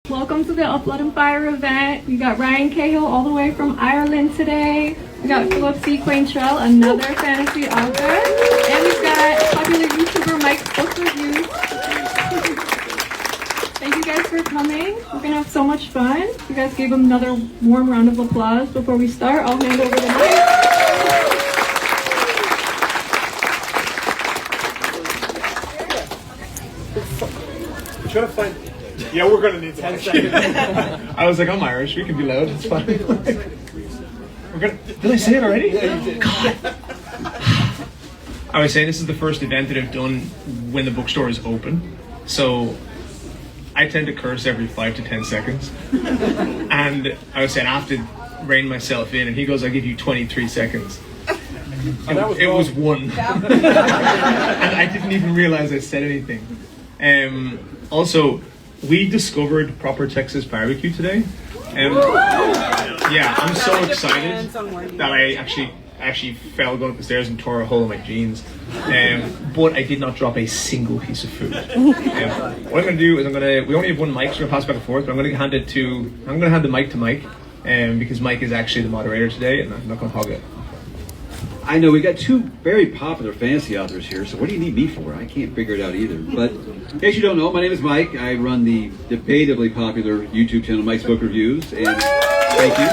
Welcome to the ℙ𝕦𝕣𝕠𝕜𝕤 event. We got Ryan Cahill all the way from Ireland today. We got Philip C. Quaintrell, another fantasy author. And we've got popular YouTuber Mike's book reviews. Thank you guys for coming. We're going to have so much fun. You guys gave him another warm round of applause. Before we start, I'll hand over the mic. Try to find. Yeah, we're gonna need 10 seconds. I was like, I'm Irish. We can be loud. It's fine. We're gonna. Did I say it already? Yeah, you did. God. I was saying this is the first event that I've done when the bookstore is open, so I tend to curse every 5 to 10 seconds. And I was saying I have to rein myself in, and he goes, "I'll give you 23 seconds." It was one, and I didn't even realize I said anything. Also, we discovered proper Texas barbecue today. Yeah, I'm so excited that I actually fell going up the stairs and tore a hole in my jeans. But I did not drop a single piece of food. What I'm going to do is we only have one mic, so we're going to pass back and forth, but I'm going to hand the mic to Mike, because Mike is actually the moderator today, and I'm not going to hog it. I know we got two very popular fantasy authors here, so what do you need me for? I can't figure it out either. But in case you don't know, my name is Mike. I run the debatably popular YouTube channel Mike's Book Reviews, and thank you.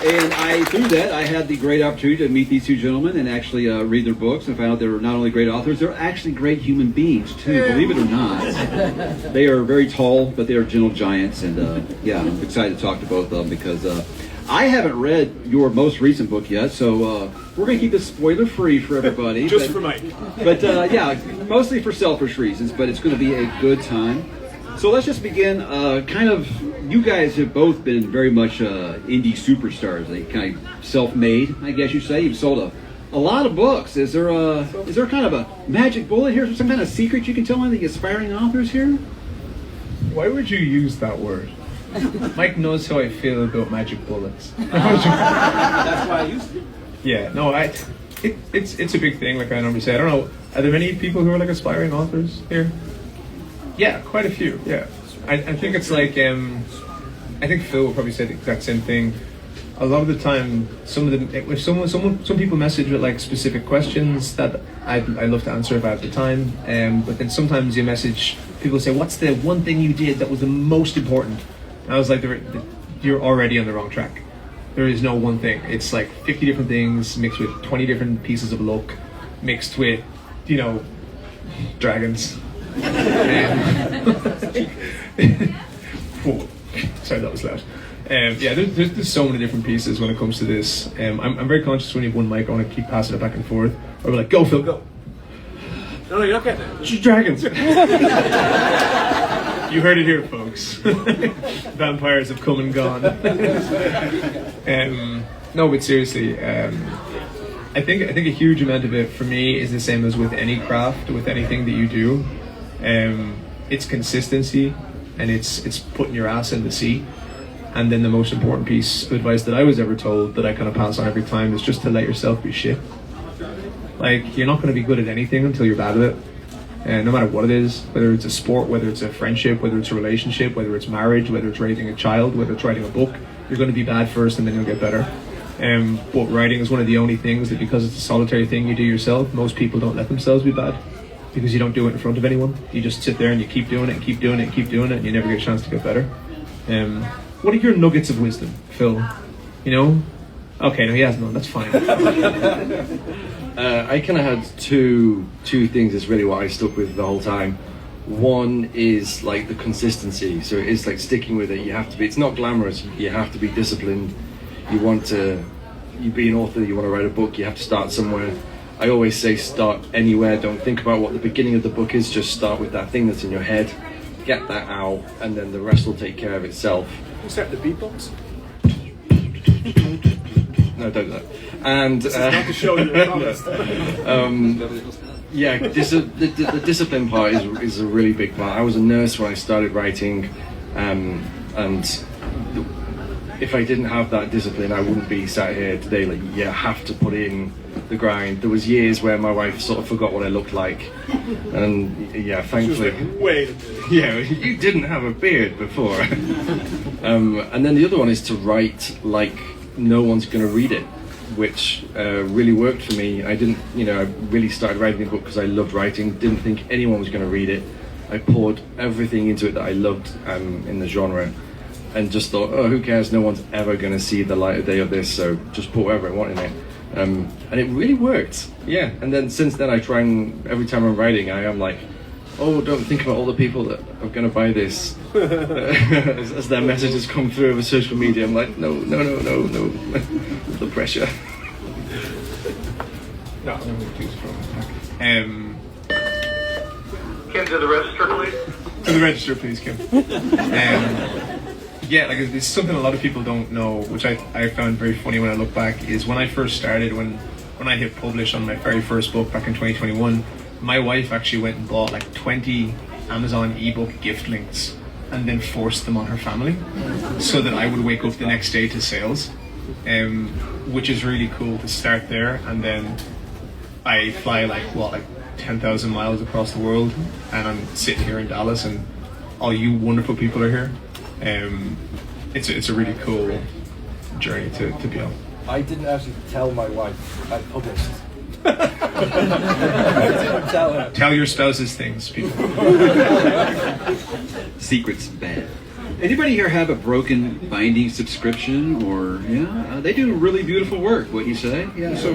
And through that, I had the great opportunity to meet these two gentlemen and actually read their books and find out they were not only great authors, they're actually great human beings too, believe it or not. They are very tall, but they are gentle giants, and yeah, I'm excited to talk to both of them because I haven't read your most recent book yet, so we're going to keep this spoiler-free for everybody. Just for Mike. But yeah, mostly for selfish reasons, but it's going to be a good time. So let's just begin. You guys have both been very much indie superstars, like kind of self-made, I guess you say. You've sold a lot of books. Is there kind of a magic bullet here, some kind of secret you can tell the aspiring authors here? Why would you use that word? Mike knows how I feel about magic bullets. That's why I used it. Yeah, no, it's a big thing. Like I normally say, I don't know. Are there many people who are like aspiring authors here? Yeah, quite a few. Yeah, I think it's like I think Phil will probably say the exact same thing. A lot of the time, some people message with like specific questions that I love to answer if I have the time. But then sometimes you message people say, "What's the one thing you did that was the most important?" And I was like, "You're already on the wrong track. There is no one thing. It's like 50 different things mixed with 20 different pieces of luck, mixed with, dragons." Whoa. Sorry, that was loud. Yeah, there's so many different pieces when it comes to this. I'm very conscious when you have one mic, I want to keep passing it back and forth. Or we're like, "Go, Phil, go." No, you're not getting it. Dragons. You heard it here, folks. Vampires have come and gone. No, but seriously, I think a huge amount of it for me is the same as with any craft, with anything that you do. It's consistency, and it's putting your ass in the sea. And then the most important piece of advice that I was ever told that I kind of pass on every time is just to let yourself be shit. Like, you're not going to be good at anything until you're bad at it. And no matter what it is, whether it's a sport, whether it's a friendship, whether it's a relationship, whether it's marriage, whether it's raising a child, whether it's writing a book, you're going to be bad first and then you'll get better. But writing is one of the only things that, because it's a solitary thing you do yourself, most people don't let themselves be bad. Because you don't do it in front of anyone. You just sit there and you keep doing it and keep doing it and keep doing it, and you never get a chance to get better. What are your nuggets of wisdom, Phil? Okay, no, he has none. That's fine. I kind of had two things is really what I stuck with the whole time. One is like the consistency. So it is like sticking with it. You have to be. It's not glamorous. You have to be disciplined. You be an author. You want to write a book. You have to start somewhere. I always say start anywhere. Don't think about what the beginning of the book is. Just start with that thing that's in your head. Get that out, and then the rest will take care of itself. You start the beatbox? No, don't do that. And this is not the show you promised. Yeah, the discipline part is a really big part. I was a nurse when I started writing, and if I didn't have that discipline, I wouldn't be sat here today. Like, you have to put in the grind. There was years where my wife sort of forgot what I looked like, and yeah, thankfully. Wait a minute. Yeah, you didn't have a beard before. And then the other one is to write like no one's going to read it, which really worked for me. I didn't, I really started writing the book because I loved writing, didn't think anyone was going to read it. I poured everything into it that I loved in the genre, and just thought, oh, who cares, no one's ever going to see the light of day of this, so just put whatever I want in it. And it really worked, yeah. And then since then I try and, every time I'm writing, I am like, oh, don't think about all the people that are going to buy this. As their messages come through over social media, I'm like, no. The pressure. No, I'm going to choose from. Kim, to the register, please. To the register, please, Kim. Yeah, like it's something a lot of people don't know, which I found very funny when I look back, is when I first started, when I hit publish on my very first book back in 2021, my wife actually went and bought like 20 Amazon ebook gift links and then forced them on her family so that I would wake up the next day to sales, which is really cool to start there. And then I fly like 10,000 miles across the world, and I'm sitting here in Dallas and all you wonderful people are here. It's a really cool journey to be on. I didn't actually tell my wife I published. I didn't tell her. Tell your spouses things, people. Secret's bad. Anybody here have a broken binding subscription? Or they do really beautiful work. What you say? Yeah. So,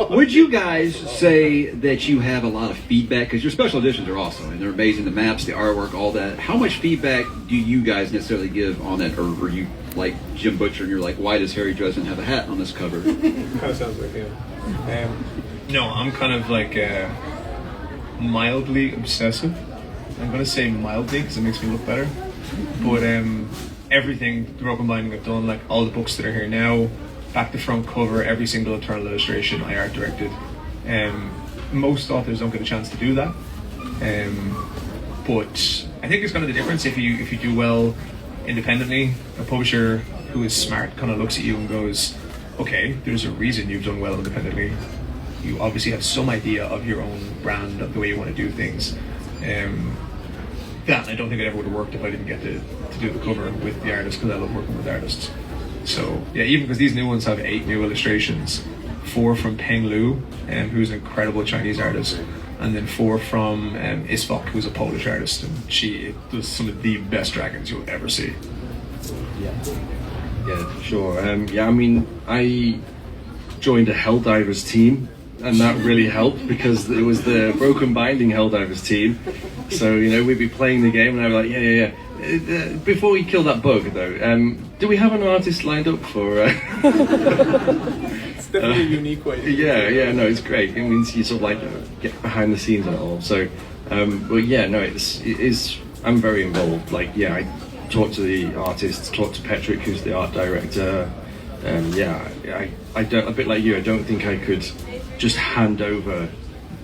would you guys say that you have a lot of feedback? Because your special editions are awesome and they're amazing. The maps, the artwork, all that. How much feedback do you guys necessarily give on that? Or are you like Jim Butcher and you're like, why does Harry Dresden have a hat on this cover? That sounds like him. No, I'm kind of like mildly obsessive. I'm going to say mildly because it makes me look better. But everything, the broken binding I've done, like all the books that are here now, back to front cover, every single Eternal illustration I art directed. Most authors don't get a chance to do that. But I think it's kind of the difference if you do well independently. A publisher who is smart kind of looks at you and goes, okay, there's a reason you've done well independently. You obviously have some idea of your own brand, of the way you want to do things. That I don't think it ever would have worked if I didn't get to do the cover with the artists, because I love working with artists. So yeah, even because these new ones have 8 new illustrations, 4 from Peng Lu, who's an incredible Chinese artist, and then 4 from Isfok, who's a Polish artist, and she does some of the best dragons you'll ever see. Yeah, for sure. I mean, I joined a Helldivers team, and that really helped because it was the Broken Binding Helldivers team. So, we'd be playing the game and I'd be like, yeah. Before we kill that bug, though, do we have an artist lined up for... It's definitely a unique way. No, it's great. It means you sort of like get behind the scenes and all. So, but yeah, no, it is, I'm very involved. Like, yeah, I talk to the artists, talk to Patrick, who's the art director. I don't, a bit like you, I don't think I could just hand over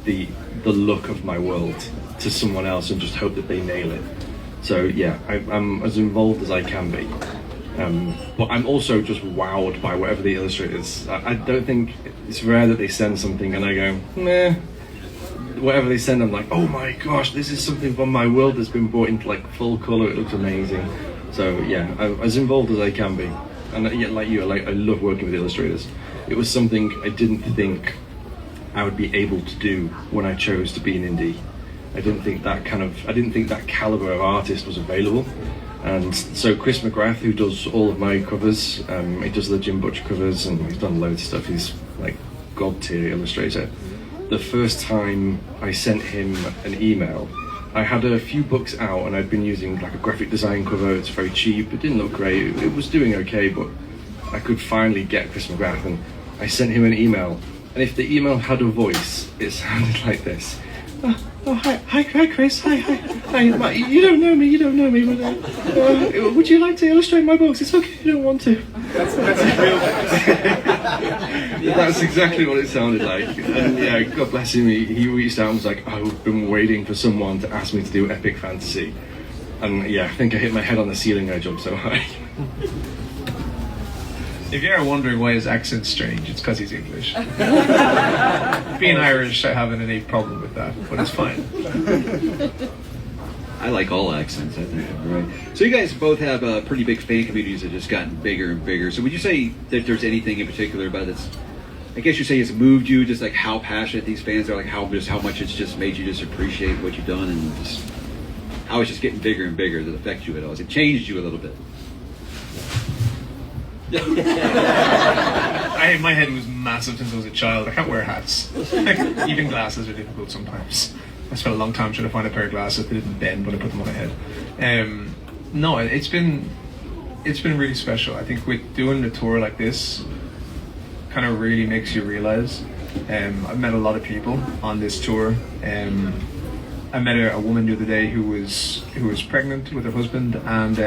the look of my world to someone else and just hope that they nail it. So yeah, I'm as involved as I can be. But I'm also just wowed by whatever the illustrators. I don't think it's rare that they send something and I go, nah. Whatever they send, I'm like, oh my gosh, this is something from my world that's been brought into like full color. It looks amazing. So yeah, I'm as involved as I can be. And yeah, like you, I love working with illustrators. It was something I didn't think I would be able to do when I chose to be an indie. I didn't think that caliber of artist was available. And so Chris McGrath, who does all of my covers, he does the Jim Butcher covers and he's done loads of stuff. He's like god tier illustrator. The first time I sent him an email, I had a few books out and I'd been using like a graphic design cover. It's very cheap, it didn't look great, it was doing okay, but I could finally get Chris McGrath and I sent him an email. And if the email had a voice, it sounded like this. Hi Chris, hi, you don't know me, but would you like to illustrate my books? It's okay, you don't want to. That's real. That's exactly what it sounded like. And yeah, God bless him, he reached out and was like, I've been waiting for someone to ask me to do epic fantasy. And yeah, I think I hit my head on the ceiling, I jumped so high. If you're wondering why his accent's strange, it's because he's English. Being Irish, I have an innate problem with that, but it's fine. I like all accents, I think. Right. So you guys both have pretty big fan communities that have just gotten bigger and bigger. So would you say that there's anything in particular about this? I guess you say it's moved you, just like how passionate these fans are, like how much it's just made you just appreciate what you've done, and just how it's just getting bigger and bigger that affects you at all. Has it changed you a little bit? My head was massive since I was a child. I can't wear hats. Like, even glasses are difficult sometimes. I spent a long time trying to find a pair of glasses that didn't bend when I put them on my head. No, it's been really special. I think with doing a tour like this, kind of really makes you realize. I've met a lot of people on this tour. I met a woman the other day who was pregnant with her husband, and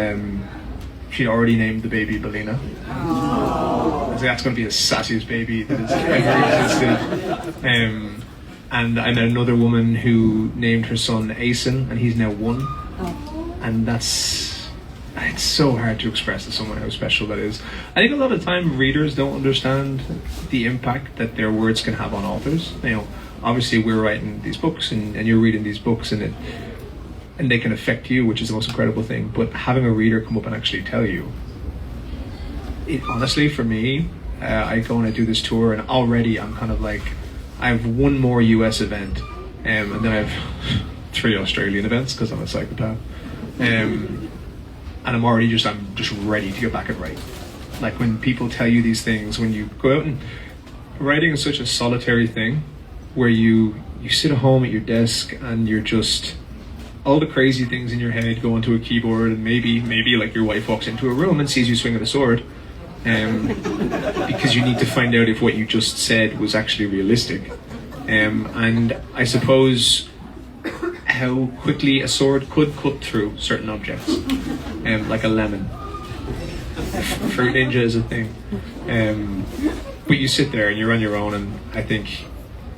she'd already named the baby Belina. I was like, that's going to be the sassiest baby that has ever existed. And I met another woman who named her son Asen, and he's now 1. And it's so hard to express to someone how special that is. I think a lot of time readers don't understand the impact that their words can have on authors. You know, obviously we're writing these books, and you're reading these books, and they can affect you, which is the most incredible thing. But having a reader come up and actually tell you, honestly, for me, I go and I do this tour, and already I'm kind of like, I have one more US event, and then I have 3 Australian events because I'm a psychopath, and I'm just ready to get back and write. Like when people tell you these things, when you go out, and writing is such a solitary thing, where you sit at home at your desk and you're just, all the crazy things in your head go onto a keyboard, and maybe like your wife walks into a room and sees you swinging a sword, because you need to find out if what you just said was actually realistic. And I suppose how quickly a sword could cut through certain objects, like a lemon. Fruit ninja is a thing. But you sit there and you're on your own, and I think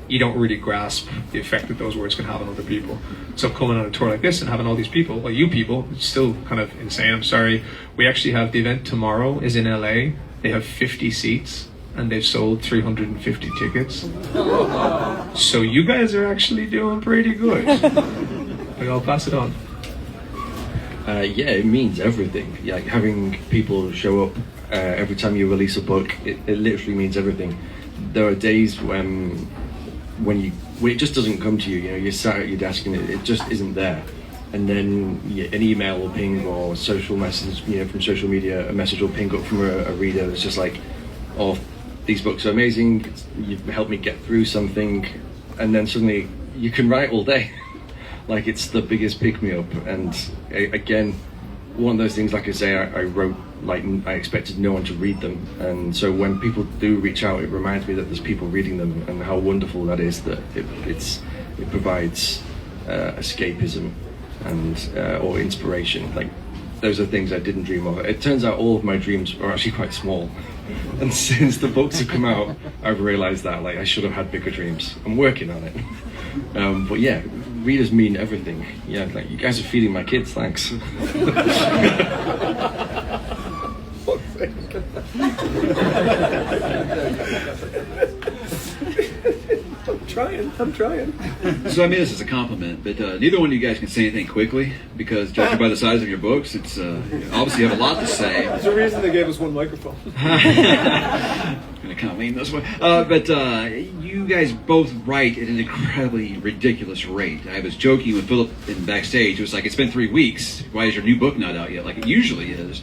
you don't really grasp the effect that those words can have on other people. So coming on a tour like this and having all these people, well, you people, it's still kind of insane. I'm sorry. We actually have the event tomorrow is in LA. They have 50 seats and they've sold 350 tickets. So you guys are actually doing pretty good. But I'll pass it on. Yeah, it means everything. Like having people show up every time you release a book, it literally means everything. There are days when it just doesn't come to you. You know, you're sat at your desk and it just isn't there. And then an email will ping, or social message, from social media, a message will ping up from a reader that's just like, oh, these books are amazing, you've helped me get through something. And then suddenly you can write all day. Like, it's the biggest pick-me-up. And again, one of those things, like I say, I wrote like I expected no one to read them, and so when people do reach out, it reminds me that there's people reading them, and how wonderful that is, that it provides escapism and or inspiration. Like, those are things I didn't dream of. It turns out all of my dreams are actually quite small, and since the books have come out, I've realized that like I should have had bigger dreams. I'm working on it. But yeah, readers mean everything. Yeah, like, you guys are feeding my kids, thanks. I'm trying. So I mean this as a compliment, but neither one of you guys can say anything quickly, because judging by the size of your books, it's obviously you have a lot to say. There's a reason they gave us one microphone. Gonna kind of lean this way, but you guys both write at an incredibly ridiculous rate. I was joking with Philip in backstage. It was like, it's been 3 weeks. Why is your new book not out yet? Like it usually is.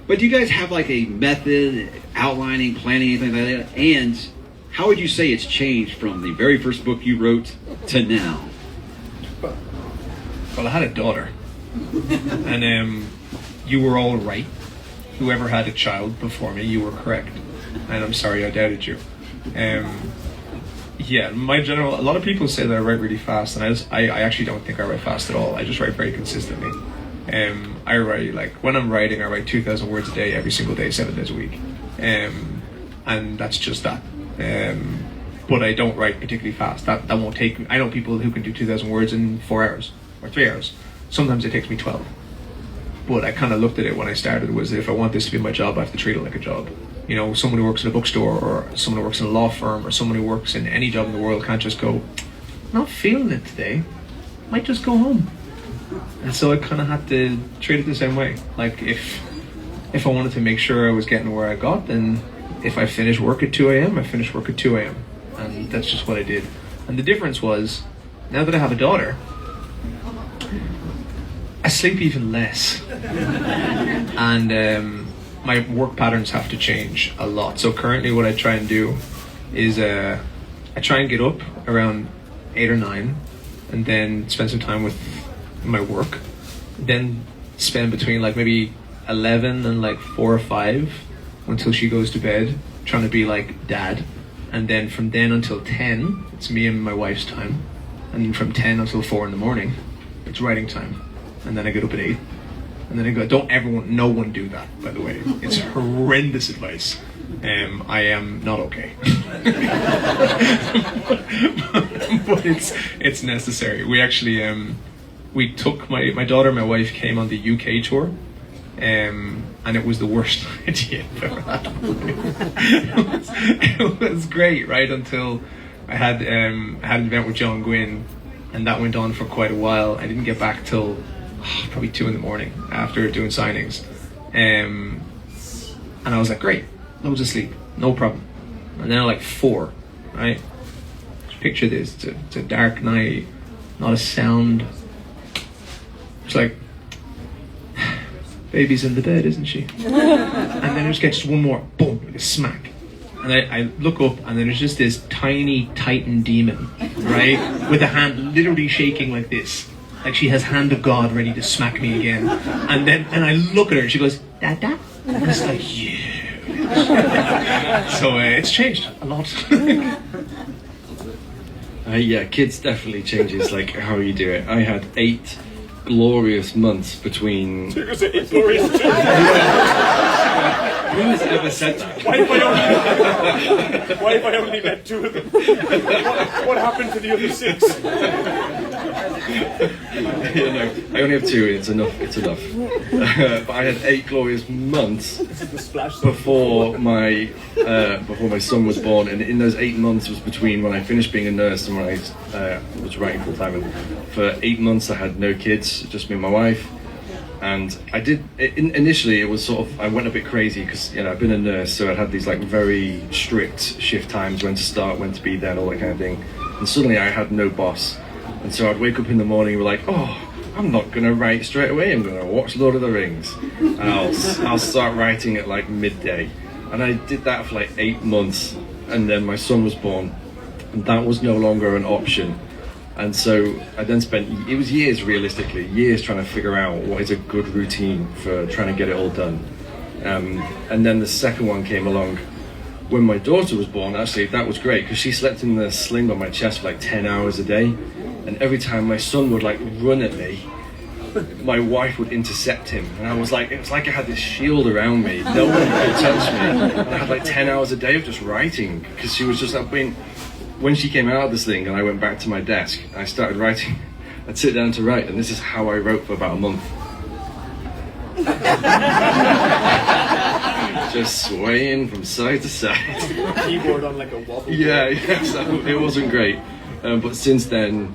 But do you guys have like a method, outlining, planning, anything like that? And how would you say it's changed from the very first book you wrote to now? Well, I had a daughter, and you were all right. Whoever had a child before me, you were correct, and I'm sorry I doubted you. Yeah, a lot of people say that I write really fast, and I actually don't think I write fast at all. I just write very consistently. I write, like, when I'm writing, I write 2,000 words a day, every single day, 7 days a week, and that's just that. But I don't write particularly fast. That won't take me. I know people who can do 2,000 words in 4 hours or 3 hours. Sometimes it takes me 12. But I kind of looked at it when I started, was that if I want this to be my job, I have to treat it like a job. You know, someone who works in a bookstore or someone who works in a law firm or someone who works in any job in the world can't just go, not feeling it today, might just go home. And so I kind of had to treat it the same way. Like if I wanted to make sure I was getting where I got, then if I finished work at 2 a.m., I finished work at 2 a.m. And that's just what I did. And the difference was, now that I have a daughter, I sleep even less. And my work patterns have to change a lot. So currently what I try and do is I try and get up around 8 or 9 and then spend some time with my work. Then spend between like maybe 11 and like 4 or 5 until she goes to bed, trying to be like dad. And then from then until 10, it's me and my wife's time. And then from 10 until 4 in the morning, it's writing time. And then I get up at 8. And then I go, no one do that, by the way. It's horrendous advice. I am not okay. but it's necessary. We actually, we took my daughter and my wife came on the UK tour. And it was the worst idea I've ever had. it was great, right? Until I had an event with John Gwynn, and that went on for quite a while. I didn't get back till probably 2 in the morning after doing signings. And I was like, great, loads of sleep, no problem. And then at like 4, right? Just picture this, it's a dark night, not a sound. It's like, baby's in the bed, isn't she? And then it just gets one more, boom, like a smack. And I look up and then there's just this tiny Titan demon, right? With a hand literally shaking like this. Like she has hand of God ready to smack me again. And I look at her and she goes, Dada? And it's like, yeah. So it's changed a lot. Yeah, kids definitely changes like how you do it. I had 8 glorious months between. You're gonna say 8 glorious too? Who has ever said that? Why have I only met 2 of them? What happened to the other 6? You know, I only have 2. It's enough. But I had 8 glorious months before my son was born, and in those 8 months was between when I finished being a nurse and when I was writing full time. And for 8 months, I had no kids, just me and my wife. And I did initially. It was sort of I went a bit crazy because I've been a nurse, so I had these like very strict shift times, when to start, when to be there, and all that kind of thing. And suddenly I had no boss. And so I'd wake up in the morning and be like, oh, I'm not going to write straight away. I'm going to watch Lord of the Rings. And I'll start writing at like midday. And I did that for like 8 months. And then my son was born. And that was no longer an option. And so I then spent, it was years realistically, years trying to figure out what is a good routine for trying to get it all done. And then the second one came along. When my daughter was born, actually, that was great because she slept in the sling on my chest for like 10 hours a day. And every time my son would like run at me, my wife would intercept him. And I was like, it was like I had this shield around me. No one could touch me. And I had like 10 hours a day of just writing because she was just like when she came out of the sling and I went back to my desk, I started writing. I'd sit down to write, and this is how I wrote for about a month. Just swaying from side to side. Keyboard on like a wobble. Yeah, so it wasn't great. But since then,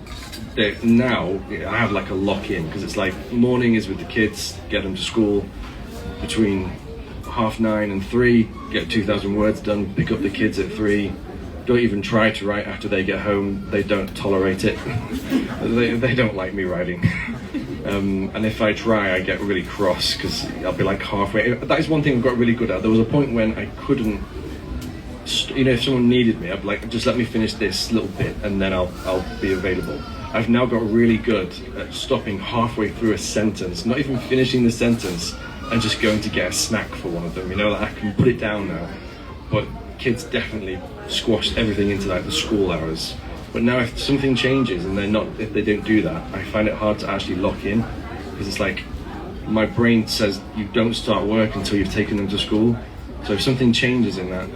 now I have like a lock-in because it's like morning is with the kids, get them to school between 9:30 and 3, get 2,000 words done, pick up the kids at 3. Don't even try to write after they get home. They don't tolerate it. they don't like me writing. And if I try, I get really cross because I'll be like halfway. That is one thing I've got really good at. There was a point when I couldn't, if someone needed me, I'd be like, just let me finish this little bit and then I'll be available. I've now got really good at stopping halfway through a sentence, not even finishing the sentence, and just going to get a snack for one of them. Like I can put it down now. But kids definitely squashed everything into like the school hours. But now if something changes and if they don't do that, I find it hard to actually lock in because it's like my brain says you don't start work until you've taken them to school. So if something changes in that,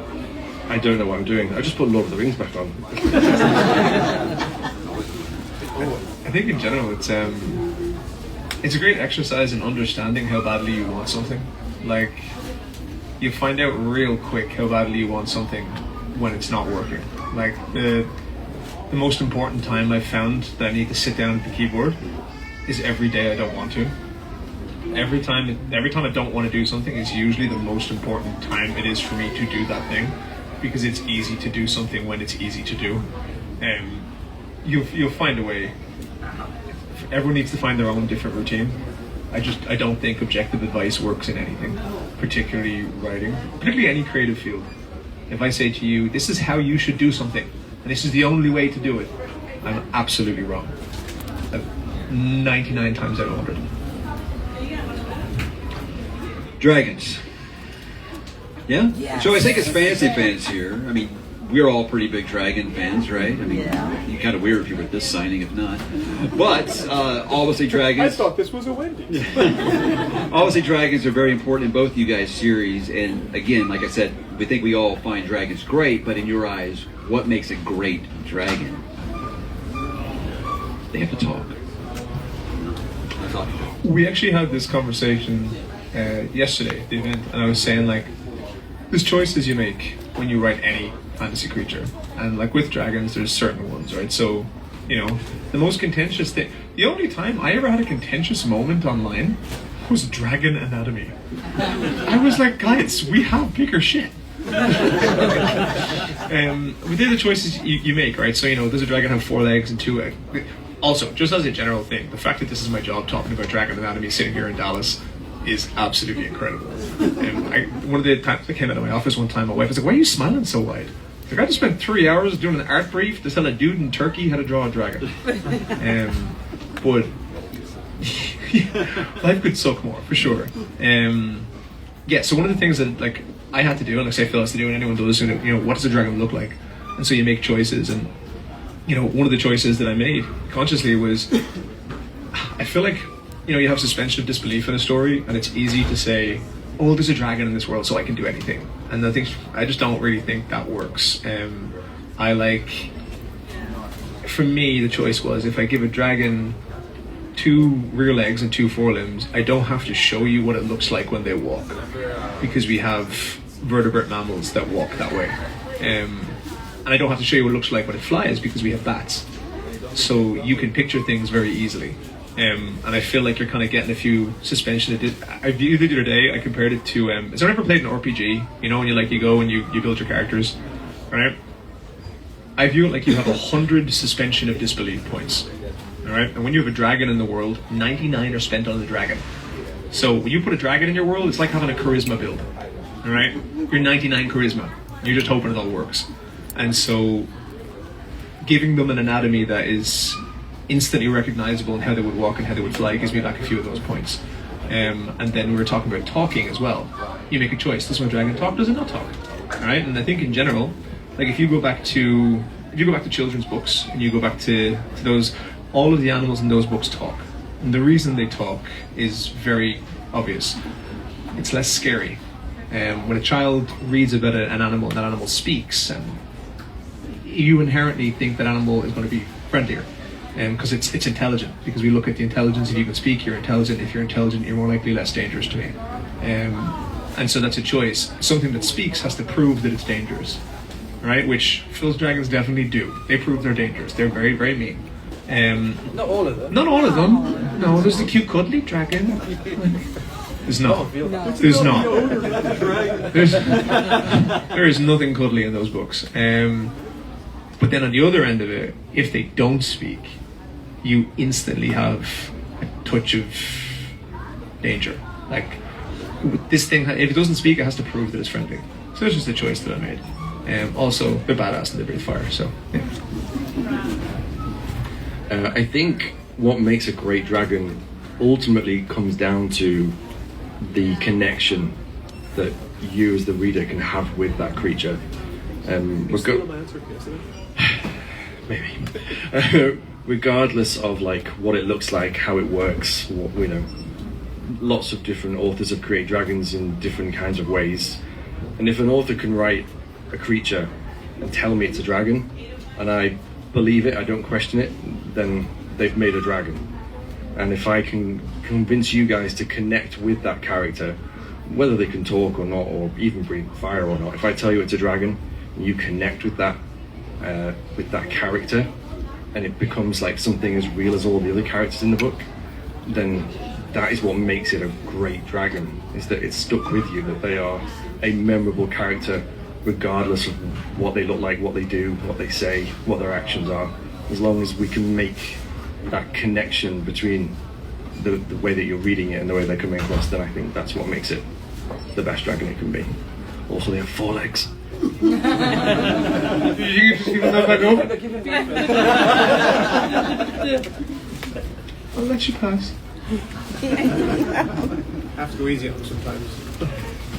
I don't know what I'm doing. I just put Lord of the Rings back on. I think in general it's a great exercise in understanding how badly you want something. Like, you find out real quick how badly you want something when it's not working. Like the most important time I've found that I need to sit down at the keyboard is every day I don't want to. Every time I don't want to do something is usually the most important time it is for me to do that thing, because it's easy to do something when it's easy to do. You'll find a way. Everyone needs to find their own different routine. I don't think objective advice works in anything, particularly writing, particularly any creative field. If I say to you, this is how you should do something, and this is the only way to do it, I'm absolutely wrong. 99 times out of 100. Dragons. Yeah? Yes. So I think as fantasy fans here, I mean, we're all pretty big dragon fans, right? I mean, you're kind of weird if you were at this signing, if not. But obviously I dragons. thought this was a Wendy's. Obviously, dragons are very important in both you guys' series. And again, like I said, we think we all find dragons great, but in your eyes, what makes a great dragon? They have to talk. That's all you do. We actually had this conversation yesterday at the event, and I was saying, like, there's choices you make when you write any fantasy creature, and like with dragons there's certain ones, right? So, you know, the most contentious thing, the only time I ever had a contentious moment online was dragon anatomy. I was like, guys, we have bigger shit. But they're the choices you make, right? So, you know, does a dragon have 4 legs and 2 legs? Also, just as a general thing, the fact that this is my job talking about dragon anatomy sitting here in Dallas is absolutely incredible. One of the times I came out of my office one time, my wife was like, why are you smiling so wide? Like, I just spent 3 hours doing an art brief to tell a dude in Turkey how to draw a dragon. But life could suck more, for sure. Yeah, so one of the things that, like, I had to do, and like say Phil has to do, and anyone does, you know, what does a dragon look like? And so you make choices, and, you know, one of the choices that I made consciously was, I feel like, you know, you have suspension of disbelief in a story, and it's easy to say, oh, there's a dragon in this world, so I can do anything. And I just don't really think that works. For me, the choice was, if I give a dragon 2 rear legs and 2 forelimbs, I don't have to show you what it looks like when they walk, because we have vertebrate mammals that walk that way. And I don't have to show you what it looks like when it flies, because we have bats. So you can picture things very easily. And I feel like you're kind of getting a few suspension. I viewed it the other day, I compared it to, has anyone ever played an RPG? You know, when you go and you build your characters, right? I view it like you have 100 suspension of disbelief points, all right? And when you have a dragon in the world, 99 are spent on the dragon. So when you put a dragon in your world, it's like having a charisma build, all right? You're 99 charisma. You're just hoping it all works. And so giving them an anatomy that is instantly recognizable in how they would walk and how they would fly gives me back a few of those points. And then we were talking about talking as well. You make a choice. Does my dragon talk? Does it not talk? All right. And I think in general, like if you go back to children's books and you go back to those, all of the animals in those books talk. And the reason they talk is very obvious. It's less scary. When a child reads about an animal and that animal speaks, and you inherently think that animal is going to be friendlier. Because it's intelligent, because we look at the intelligence. If you can speak, you're intelligent. If you're intelligent, you're more likely less dangerous to me. And so that's a choice. Something that speaks has to prove that it's dangerous, right? Which Phil's dragons definitely do. They prove they're dangerous. They're very, very mean. Not all of them. Not all of them. No, there's the cute cuddly dragon. There's not. There's not. There is nothing cuddly in those books. But then on the other end of it, if they don't speak, you instantly have a touch of danger. Like, this thing, if it doesn't speak, it has to prove that it's friendly. So that's just a choice that I made. Also, they're badass and they breathe fire, so yeah. I think what makes a great dragon ultimately comes down to the connection that you as the reader can have with that creature. Maybe. Regardless of like what it looks like, how it works, lots of different authors have created dragons in different kinds of ways. And if an author can write a creature and tell me it's a dragon, and I believe it, I don't question it, then they've made a dragon. And if I can convince you guys to connect with that character whether they can talk or not, or even breathe fire or not. If I tell you it's a dragon, and you connect with that character, and it becomes like something as real as all the other characters in the book, then that is what makes it a great dragon, is that it's stuck with you, that they are a memorable character regardless of what they look like, what they do, what they say, what their actions are. As long as we can make that connection between the way that you're reading it and the way they're coming across, then I think that's what makes it the best dragon it can be. Also, they have 4 legs. You just even know that go? I'll let you pass. Have to go easy on them sometimes.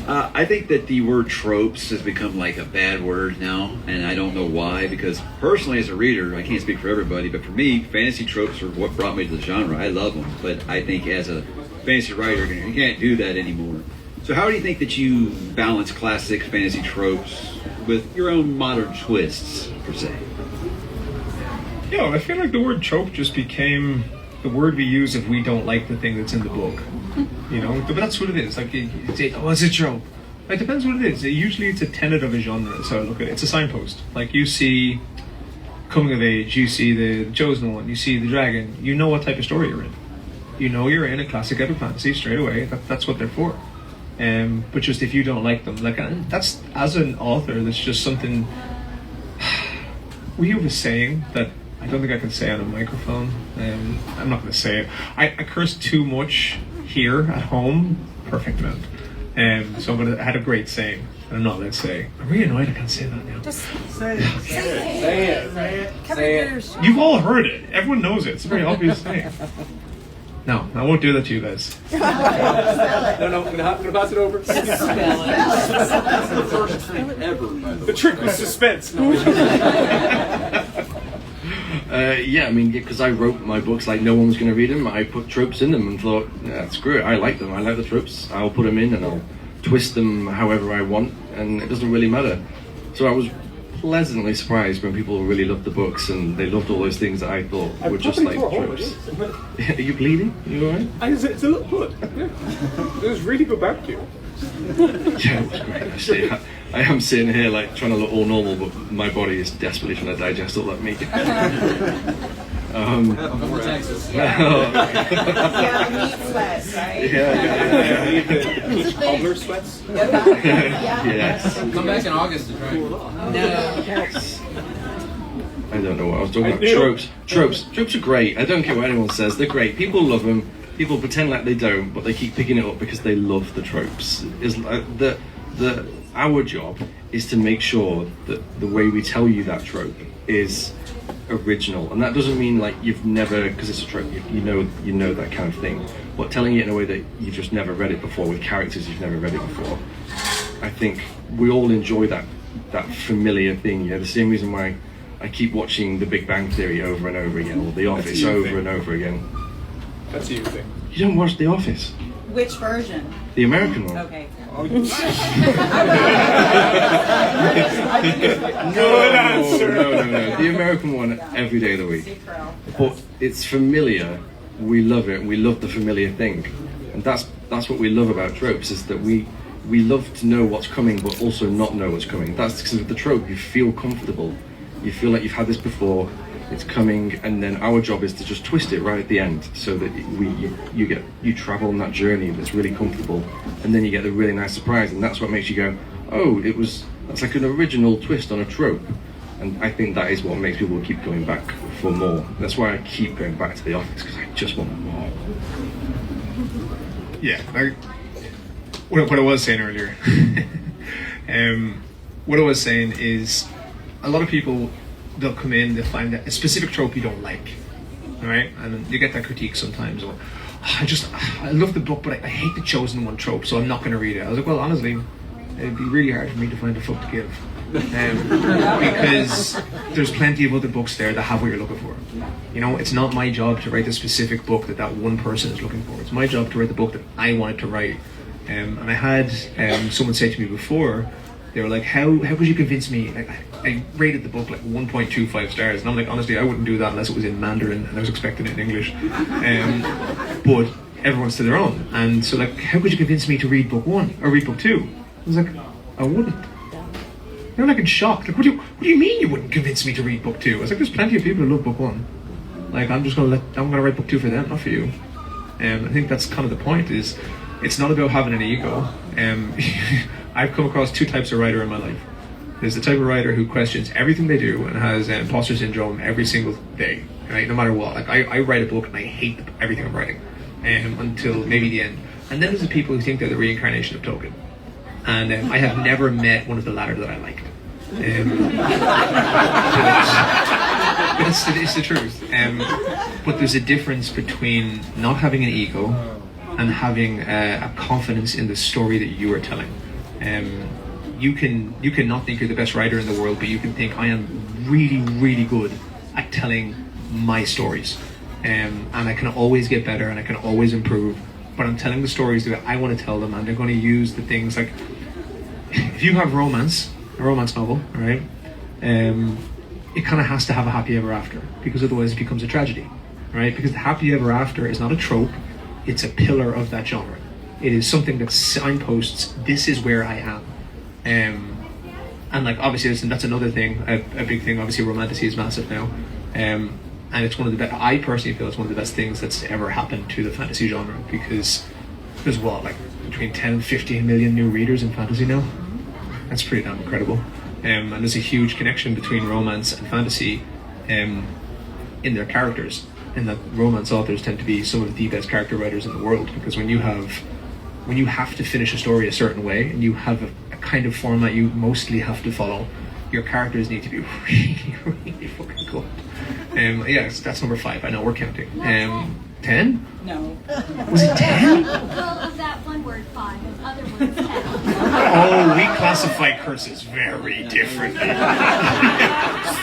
I think that the word tropes has become like a bad word now, and I don't know why, because personally as a reader, I can't speak for everybody, but for me, fantasy tropes are what brought me to the genre. I love them, but I think as a fantasy writer, you can't do that anymore. So how do you think that you balance classic fantasy tropes with your own modern twists, per se? Yeah, I feel like the word trope just became the word we use if we don't like the thing that's in the book. You know, but that's what it is. Like, it's a trope. It depends what it is. Usually it's a tenet of a genre, so I look at it. It's a signpost. Like, you see coming of age, you see the chosen one, you see the dragon, you know what type of story you're in. You know you're in a classic epic fantasy straight away. That's what they're for. But just if you don't like them, like, that's, as an author, that's just something. We have a saying that I don't think I can say on a microphone. I'm not going to say it. I curse too much here at home. Perfect amount. So I had a great saying, and I'm not allowed to say. I'm really annoyed I can't say that now. Just say it. You've all heard it. Everyone knows it. It's a very obvious saying. No, I won't do that to you guys. No, I'm gonna pass it over. The trick was suspense. No. Yeah, I mean, because I wrote my books like no one was going to read them. I put tropes in them and thought, yeah, screw it, I like them. I like the tropes. I'll put them in and I'll twist them however I want, and it doesn't really matter. So I was pleasantly surprised when people really loved the books and they loved all those things that I thought were just like tropes. Are you bleeding? You alright? It's a little blood. Yeah. It was really good barbecue. Yeah, it was great actually. I am sitting here like trying to look all normal, but my body is desperately trying to digest all that meat. Texas. Yeah, meat sweats, right? Cobbler sweats. Yes. Come back in August to try. I don't know what I was talking about. Tropes are great. I don't care what anyone says. They're great. People love them. People pretend like they don't, but they keep picking it up because they love the tropes. Is our job is to make sure that the way we tell you that trope is original, and that doesn't mean like you've never, because it's a trope, you know that kind of thing, but telling it in a way that you've just never read it before with characters you've never read it before. I think we all enjoy that familiar thing. Yeah, the same reason why I keep watching The Big Bang Theory over and over again, or The Office over and over again. That's a you thing. You don't watch The Office? Which version? The American one. Okay. Good answer. No. The American one every day of the week. But it's familiar. We love it. We love the familiar thing, and that's what we love about tropes, is that we love to know what's coming, but also not know what's coming. That's because with the trope, you feel comfortable. You feel like you've had this before. It's coming, and then our job is to just twist it right at the end, so that you travel on that journey that's really comfortable, and then you get the really nice surprise, and that's what makes you go, oh, that's like an original twist on a trope. And I think that is what makes people keep going back for more. That's why I keep going back to The Office, because I just want more. Yeah, what I was saying earlier. What I was saying is, a lot of people, they'll come in, they'll find a specific trope you don't like, all right? And you get that critique sometimes, or I love the book, but I hate the chosen one trope, so I'm not going to read it. I was like, well, honestly, it'd be really hard for me to find a fuck to give, because there's plenty of other books there that have what you're looking for. You know, it's not my job to write the specific book that one person is looking for. It's my job to write the book that I wanted to write. And I had someone say to me before, they were like, how could you convince me? Like, I rated the book like 1.25 stars, and I'm like, honestly, I wouldn't do that unless it was in Mandarin and I was expecting it in English. But everyone's to their own. And so like, how could you convince me to read book 1 or read book 2? I was like, I wouldn't. They're like in shock. Like, what do you mean you wouldn't convince me to read book 2? I was like, there's plenty of people who love book 1. Like, I'm gonna write book 2 for them, not for you. I think that's kind of the point. Is it's not about having an ego. I've come across 2 types of writer in my life. There's the type of writer who questions everything they do and has imposter syndrome every single day, right? No matter what. Like I write a book and I hate everything I'm writing until maybe the end. And then there's the people who think they're the reincarnation of Tolkien. And I have never met one of the latter that I liked. But it's the truth. But there's a difference between not having an ego and having a confidence in the story that you are telling. You can not think you're the best writer in the world, but you can think I am really, really good at telling my stories. And I can always get better and I can always improve. But I'm telling the stories that I want to tell them, and they're going to use the things like, if you have a romance novel, right? It kind of has to have a happy ever after, because otherwise it becomes a tragedy, right? Because the happy ever after is not a trope, it's a pillar of that genre. It is something that signposts, this is where I am. And like obviously that's another thing, a big thing. Obviously romanticy is massive now, and it's one of the best. I personally feel it's one of the best things that's ever happened to the fantasy genre, because there's like between 10 and 15 million new readers in fantasy now. That's pretty damn incredible. And there's a huge connection between romance and fantasy in their characters, and that romance authors tend to be some of the best character writers in the world, because when you have to finish a story a certain way and you have a kind of format you mostly have to follow, your characters need to be really, really fucking good. Yes, that's number 5. I know we're counting. 10? No. Was it 10? Well, of that one word 5, of other words 10. Oh, we classify curses very differently.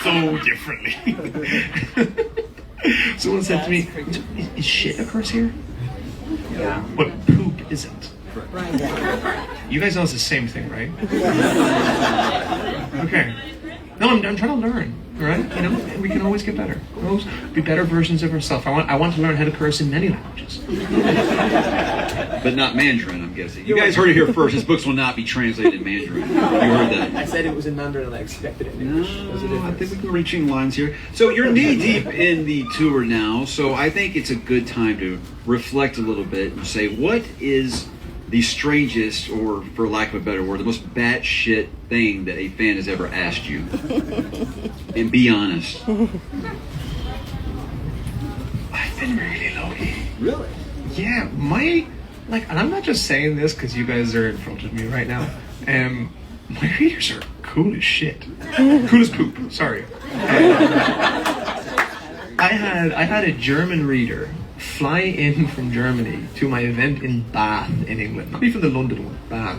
So differently. Someone said to me, is shit a curse here? Yeah. But poop isn't. You guys know it's the same thing, right? Okay. No, I'm trying to learn, right? You know, we can always get better. We'll always be better versions of ourselves. I want to learn how to curse in many languages. But not Mandarin, I'm guessing. You guys heard it here first. His books will not be translated in Mandarin. You heard that. I said it was in Mandarin and I expected it in English. There's a No, I difference. think we're reaching lines here. So you're knee deep in the tour now, so I think it's a good time to reflect a little bit and say, what is the strangest, or for lack of a better word, the most batshit thing that a fan has ever asked you? And be honest. I've been really low-key. Really? Yeah, and I'm not just saying this because you guys are in front of me right now. My readers are cool as shit. Cool as poop, sorry. I had a German reader fly in from Germany to my event in Bath in England, not even the London one, Bath,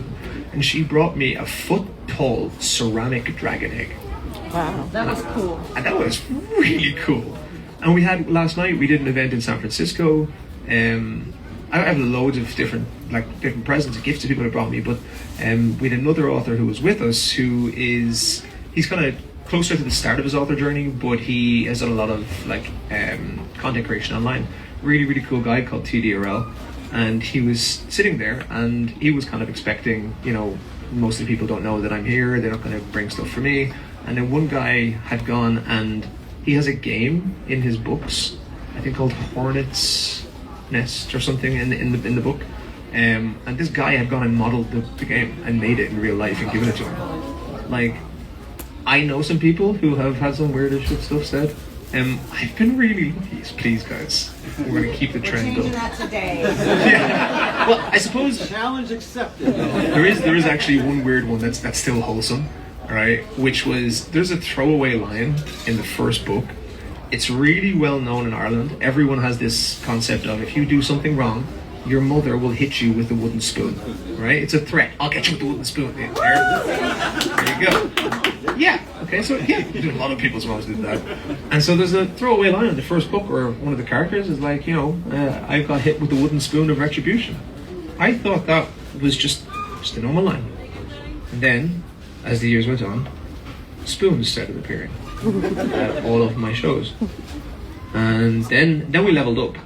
and she brought me a foot-tall ceramic dragon egg. Wow, that was cool. And that was really cool. And last night we did an event in San Francisco. I have loads of different presents and gifts that people have brought me, but we had another author who was with us he's kind of closer to the start of his author journey, but he has done a lot of content creation online. Really, really cool guy called ℙ𝕦𝕤𝕤𝕤, and he was sitting there and he was kind of expecting, most of the people don't know that I'm here, they're not going to bring stuff for me. And then one guy had gone and he has a game in his books, I think called Hornet's Nest or something in the book. And this guy had gone and modeled the game and made it in real life and given it to him. Like, I know some people who have had some weird as shit stuff said. I've been really lucky. Please, guys, we're going to keep the trend Changing going. that today. Yeah. Well, I suppose Challenge accepted. there is actually one weird one that's still wholesome, right? Which was, there's a throwaway line in the first book. It's really well known in Ireland. Everyone has this concept of, if you do something wrong, your mother will hit you with a wooden spoon, right? It's a threat. I'll get you with the wooden spoon. There you go. Yeah. Okay. So yeah, a lot of people's moms did that. And so there's a throwaway line in the first book where one of the characters is like, I got hit with the wooden spoon of retribution. I thought that was just a normal line. And then, as the years went on, spoons started appearing at all of my shows. And then we leveled up.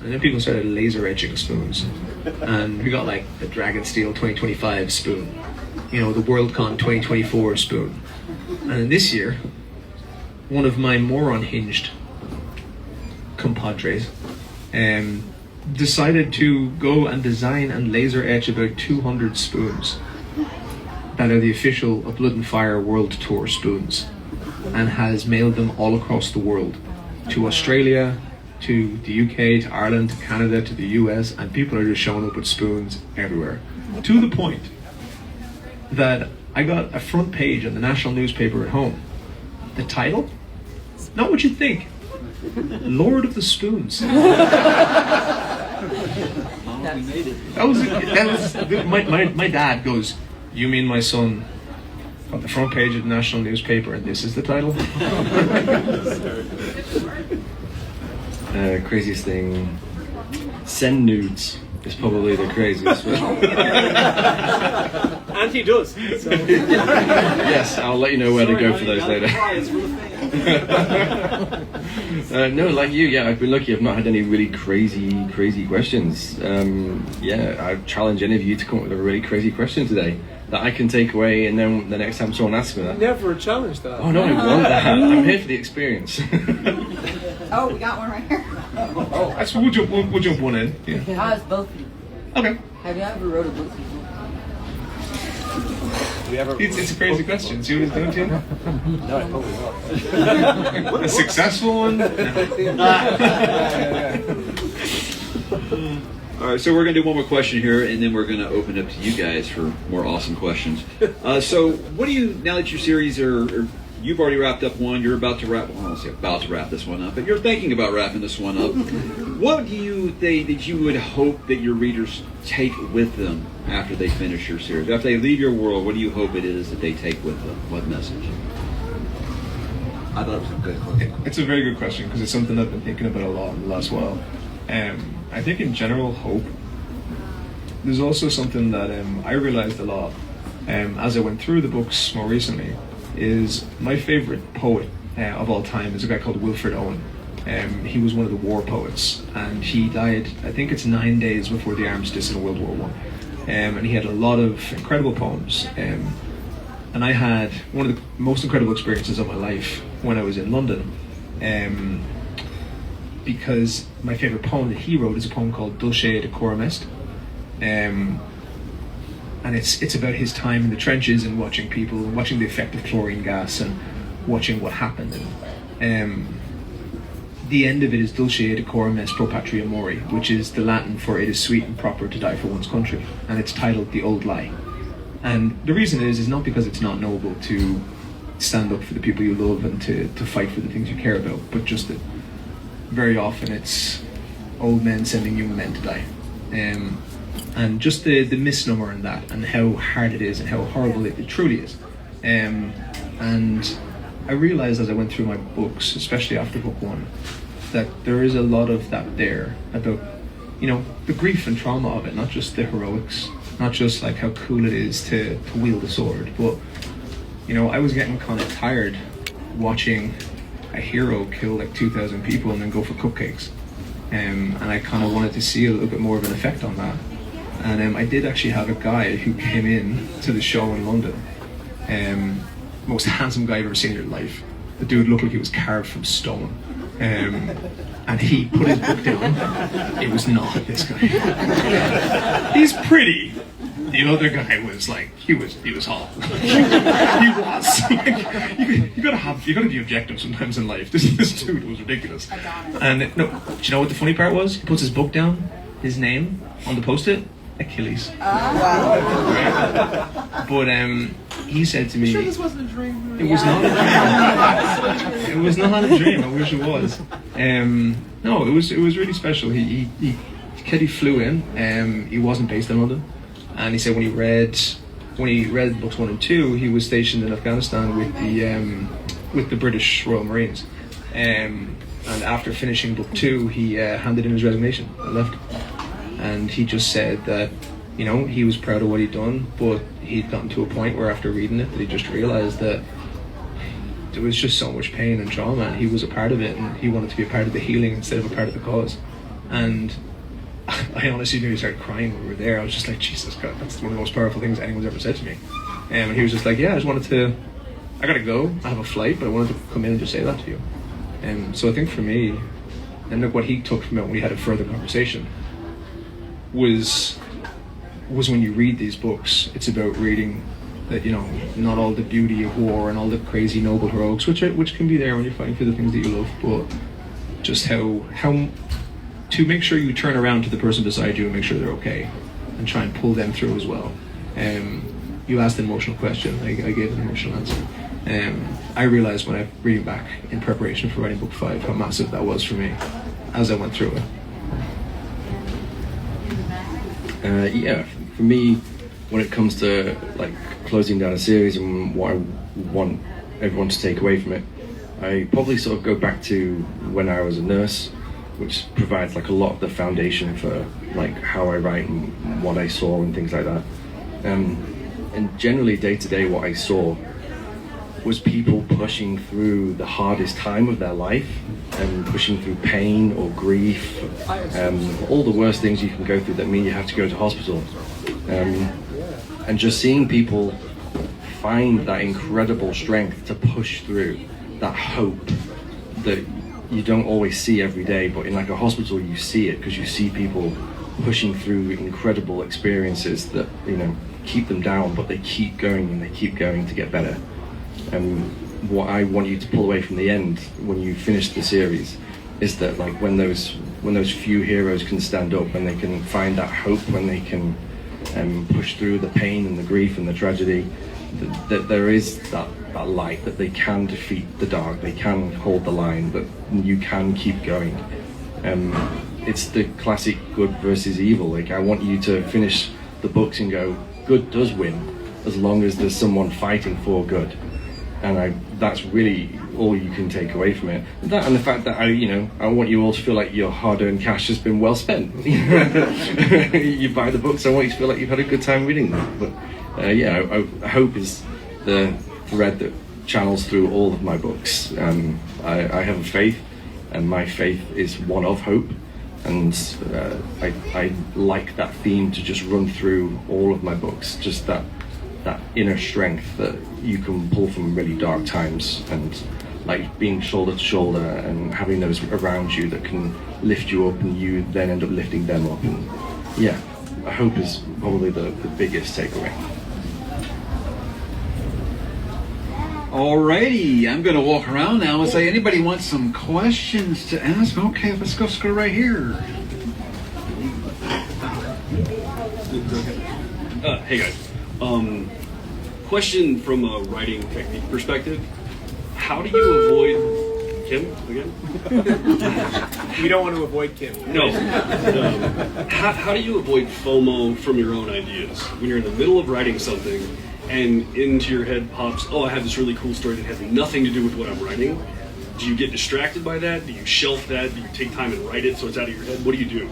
And then people started laser etching spoons. And we got like the Dragonsteel 2025 spoon, you know, the Worldcon 2024 spoon. And then this year, one of my more unhinged compadres decided to go and design and laser etch about 200 spoons that are the official of Blood and Fire World Tour spoons, and has mailed them all across the world, to Australia, to the UK, to Ireland, to Canada, to the US, and people are just showing up with spoons everywhere. To the point that I got a front page on the national newspaper at home. The title? Not what you'd think. Lord of the Spoons. My dad goes, "You mean my son got the front page of the national newspaper and this is the title?" Craziest thing, send nudes is probably the craziest one. And he does. So. Yes, I'll let you know where to go for those later. No, like you, yeah, I've been lucky. I've not had any really crazy questions. Yeah, I challenge any of you to come up with a really crazy question today that I can take away, and then the next time someone asks me that. Never challenged that. Oh no, I want that. I'm here for the experience. Oh, we got one right here. Oh, that's we'll jump one in. Yeah. How is both of you? Okay. Have you ever wrote a book before? It's a crazy question. See what it's doing to you? No, probably not. A successful one? No. All right, so we're going to do one more question here, and then we're going to open up to you guys for more awesome questions. So what do you, now that your series you've already wrapped up one, you're about to wrap, well, I don't say about to wrap this one up, but you're thinking about wrapping this one up. What do you think that you would hope that your readers take with them after they finish your series? After they leave your world, what do you hope it is that they take with them? What message? I thought it was a good question. It's a very good question because it's something I've been thinking about a lot in the last while. I think in general, hope. There's also something that I realized a lot as I went through the books more recently, is my favorite poet of all time is a guy called Wilfred Owen. He was one of the war poets, and he died, I think it's 9 days before the armistice in World War I. And he had a lot of incredible poems. And I had one of the most incredible experiences of my life when I was in London. Because my favorite poem that he wrote is a poem called ℓ𝕬𝕤𝕤𝕤. And it's about his time in the trenches and watching people, and watching the effect of chlorine gas and watching what happened. And the end of it is ℓ𝕬𝕤𝕤 pro patria mori, which is the Latin for "it is sweet and proper to die for one's country," and it's titled "The Old Lie." And the reason is not because it's not noble to stand up for the people you love and to fight for the things you care about, but just that very often it's old men sending young men to die. And just the misnomer in that, and how hard it is and how horrible it truly is. And I realized as I went through my books, especially after book one, that there is a lot of that there about, you know, the grief and trauma of it, not just the heroics, not just like how cool it is to wield a sword, but, you know, I was getting kind of tired watching a hero kill like 2,000 people and then go for cupcakes. And I kind of wanted to see a little bit more of an effect on that. And I did actually have a guy who came in to the show in London. Most handsome guy I've ever seen in your life. The dude looked like he was carved from stone. And he put his book down. It was not this guy. He's pretty. The other guy was like, he was hot. He was. Like, you gotta be objective sometimes in life. This dude was ridiculous. And no, do you know what the funny part was? He puts his book down, his name on the post-it, Achilles. Wow. But he said to me, Sure this wasn't a dream. it was not a dream. It was not a dream. I wish it was. No, it was really special. Keddy flew in. He wasn't based in London, and he said when he read books 1 and 2, he was stationed in Afghanistan with the British Royal Marines. And after finishing book 2, he handed in his resignation and left. And he just said that, you know, he was proud of what he'd done, but he'd gotten to a point where after reading it that he just realized that there was just so much pain and trauma, and he was a part of it, and he wanted to be a part of the healing instead of a part of the cause. And I honestly nearly started crying when we were there. I was just like, Jesus God, that's one of the most powerful things anyone's ever said to me. And he was just like, yeah, I gotta go, I have a flight, but I wanted to come in and just say that to you. And so I think for me, and look what he took from it when we had a further conversation, was when you read these books, it's about reading that, you know, not all the beauty of war and all the crazy noble heroics, which can be there when you're fighting for the things that you love, but just how to make sure you turn around to the person beside you and make sure they're okay, and try and pull them through as well. You asked an emotional question, I gave an emotional answer. I realized when I'm reading back in preparation for writing book 5 how massive that was for me as I went through it. Yeah, for me, when it comes to like closing down a series and what I want everyone to take away from it, I probably sort of go back to when I was a nurse, which provides like a lot of the foundation for like how I write and what I saw and things like that. And generally day to day what I saw was people pushing through the hardest time of their life and pushing through pain or grief, all the worst things you can go through that mean you have to go to hospital. And just seeing people find that incredible strength to push through, that hope that you don't always see every day, but in like a hospital you see it because you see people pushing through incredible experiences that, you know, keep them down, but they keep going and they keep going to get better. And what I want you to pull away from the end when you finish the series is that like when those few heroes can stand up, when they can find that hope, when they can push through the pain and the grief and the tragedy, that there is that light, that they can defeat the dark, they can hold the line, that you can keep going. It's the classic good versus evil. Like I want you to finish the books and go, good does win as long as there's someone fighting for good. And that's really all you can take away from it. That and the fact that I want you all to feel like your hard-earned cash has been well spent. You buy the books, I want you to feel like you've had a good time reading them. But yeah, I hope is the thread that channels through all of my books. I have a faith, and my faith is one of hope. And I like that theme to just run through all of my books, just that inner strength that you can pull from really dark times, and like being shoulder to shoulder and having those around you that can lift you up and you then end up lifting them up. And yeah, I hope is probably the biggest takeaway. Alrighty, I'm going to walk around now and say, anybody wants some questions to ask? Okay, let's go right here. Hey guys, question from a writing technique perspective. How do you avoid Kim again? We don't want to avoid Kim. No. How do you avoid FOMO from your own ideas when you're in the middle of writing something and into your head pops, oh, I have this really cool story that has nothing to do with what I'm writing? Do you get distracted by that? Do you shelf that? Do you take time and write it so it's out of your head? What do you do?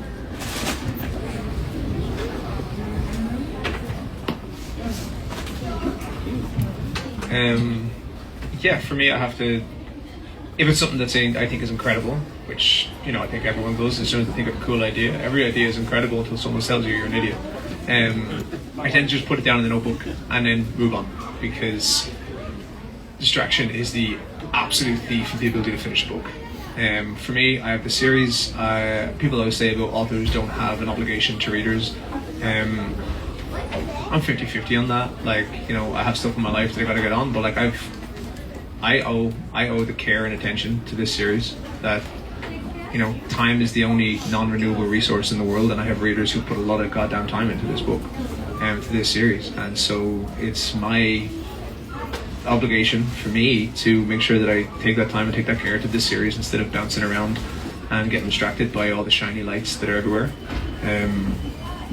Yeah, for me, I have to, if it's something that I think is incredible, which, you know, I think everyone does as soon as they think of a cool idea. Every idea is incredible until someone tells you you're an idiot. I tend to just put it down in the notebook and then move on, because distraction is the absolute thief of the ability to finish a book. For me, I have the series. People always say about authors don't have an obligation to readers. I'm 50-50 on that. Like, you know, I have stuff in my life that I gotta get on, but like I owe the care and attention to this series. That, you know, time is the only non-renewable resource in the world, and I have readers who put a lot of goddamn time into this book, to this series, and so it's my obligation for me to make sure that I take that time and take that care to this series instead of bouncing around and getting distracted by all the shiny lights that are everywhere,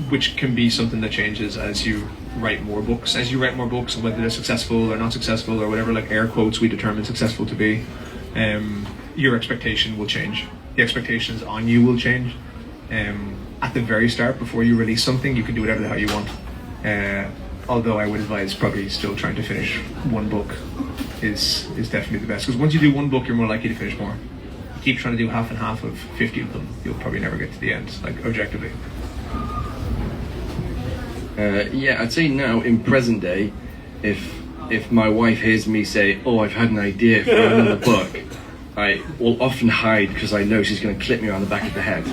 which can be something that changes as you write more books. As you write more books, and whether they're successful or not successful or whatever, like air quotes we determine successful to be, your expectation will change. The expectations on you will change. At the very start, before you release something, you can do whatever the hell you want. Although I would advise probably still trying to finish one book is definitely the best, because once you do one book, you're more likely to finish more. keep trying to do half and half of 50 of them, you'll probably never get to the end, like objectively. Yeah, I'd say now in present day, if my wife hears me say, "Oh, I've had an idea for another book," I will often hide because I know she's going to clip me around the back of the head,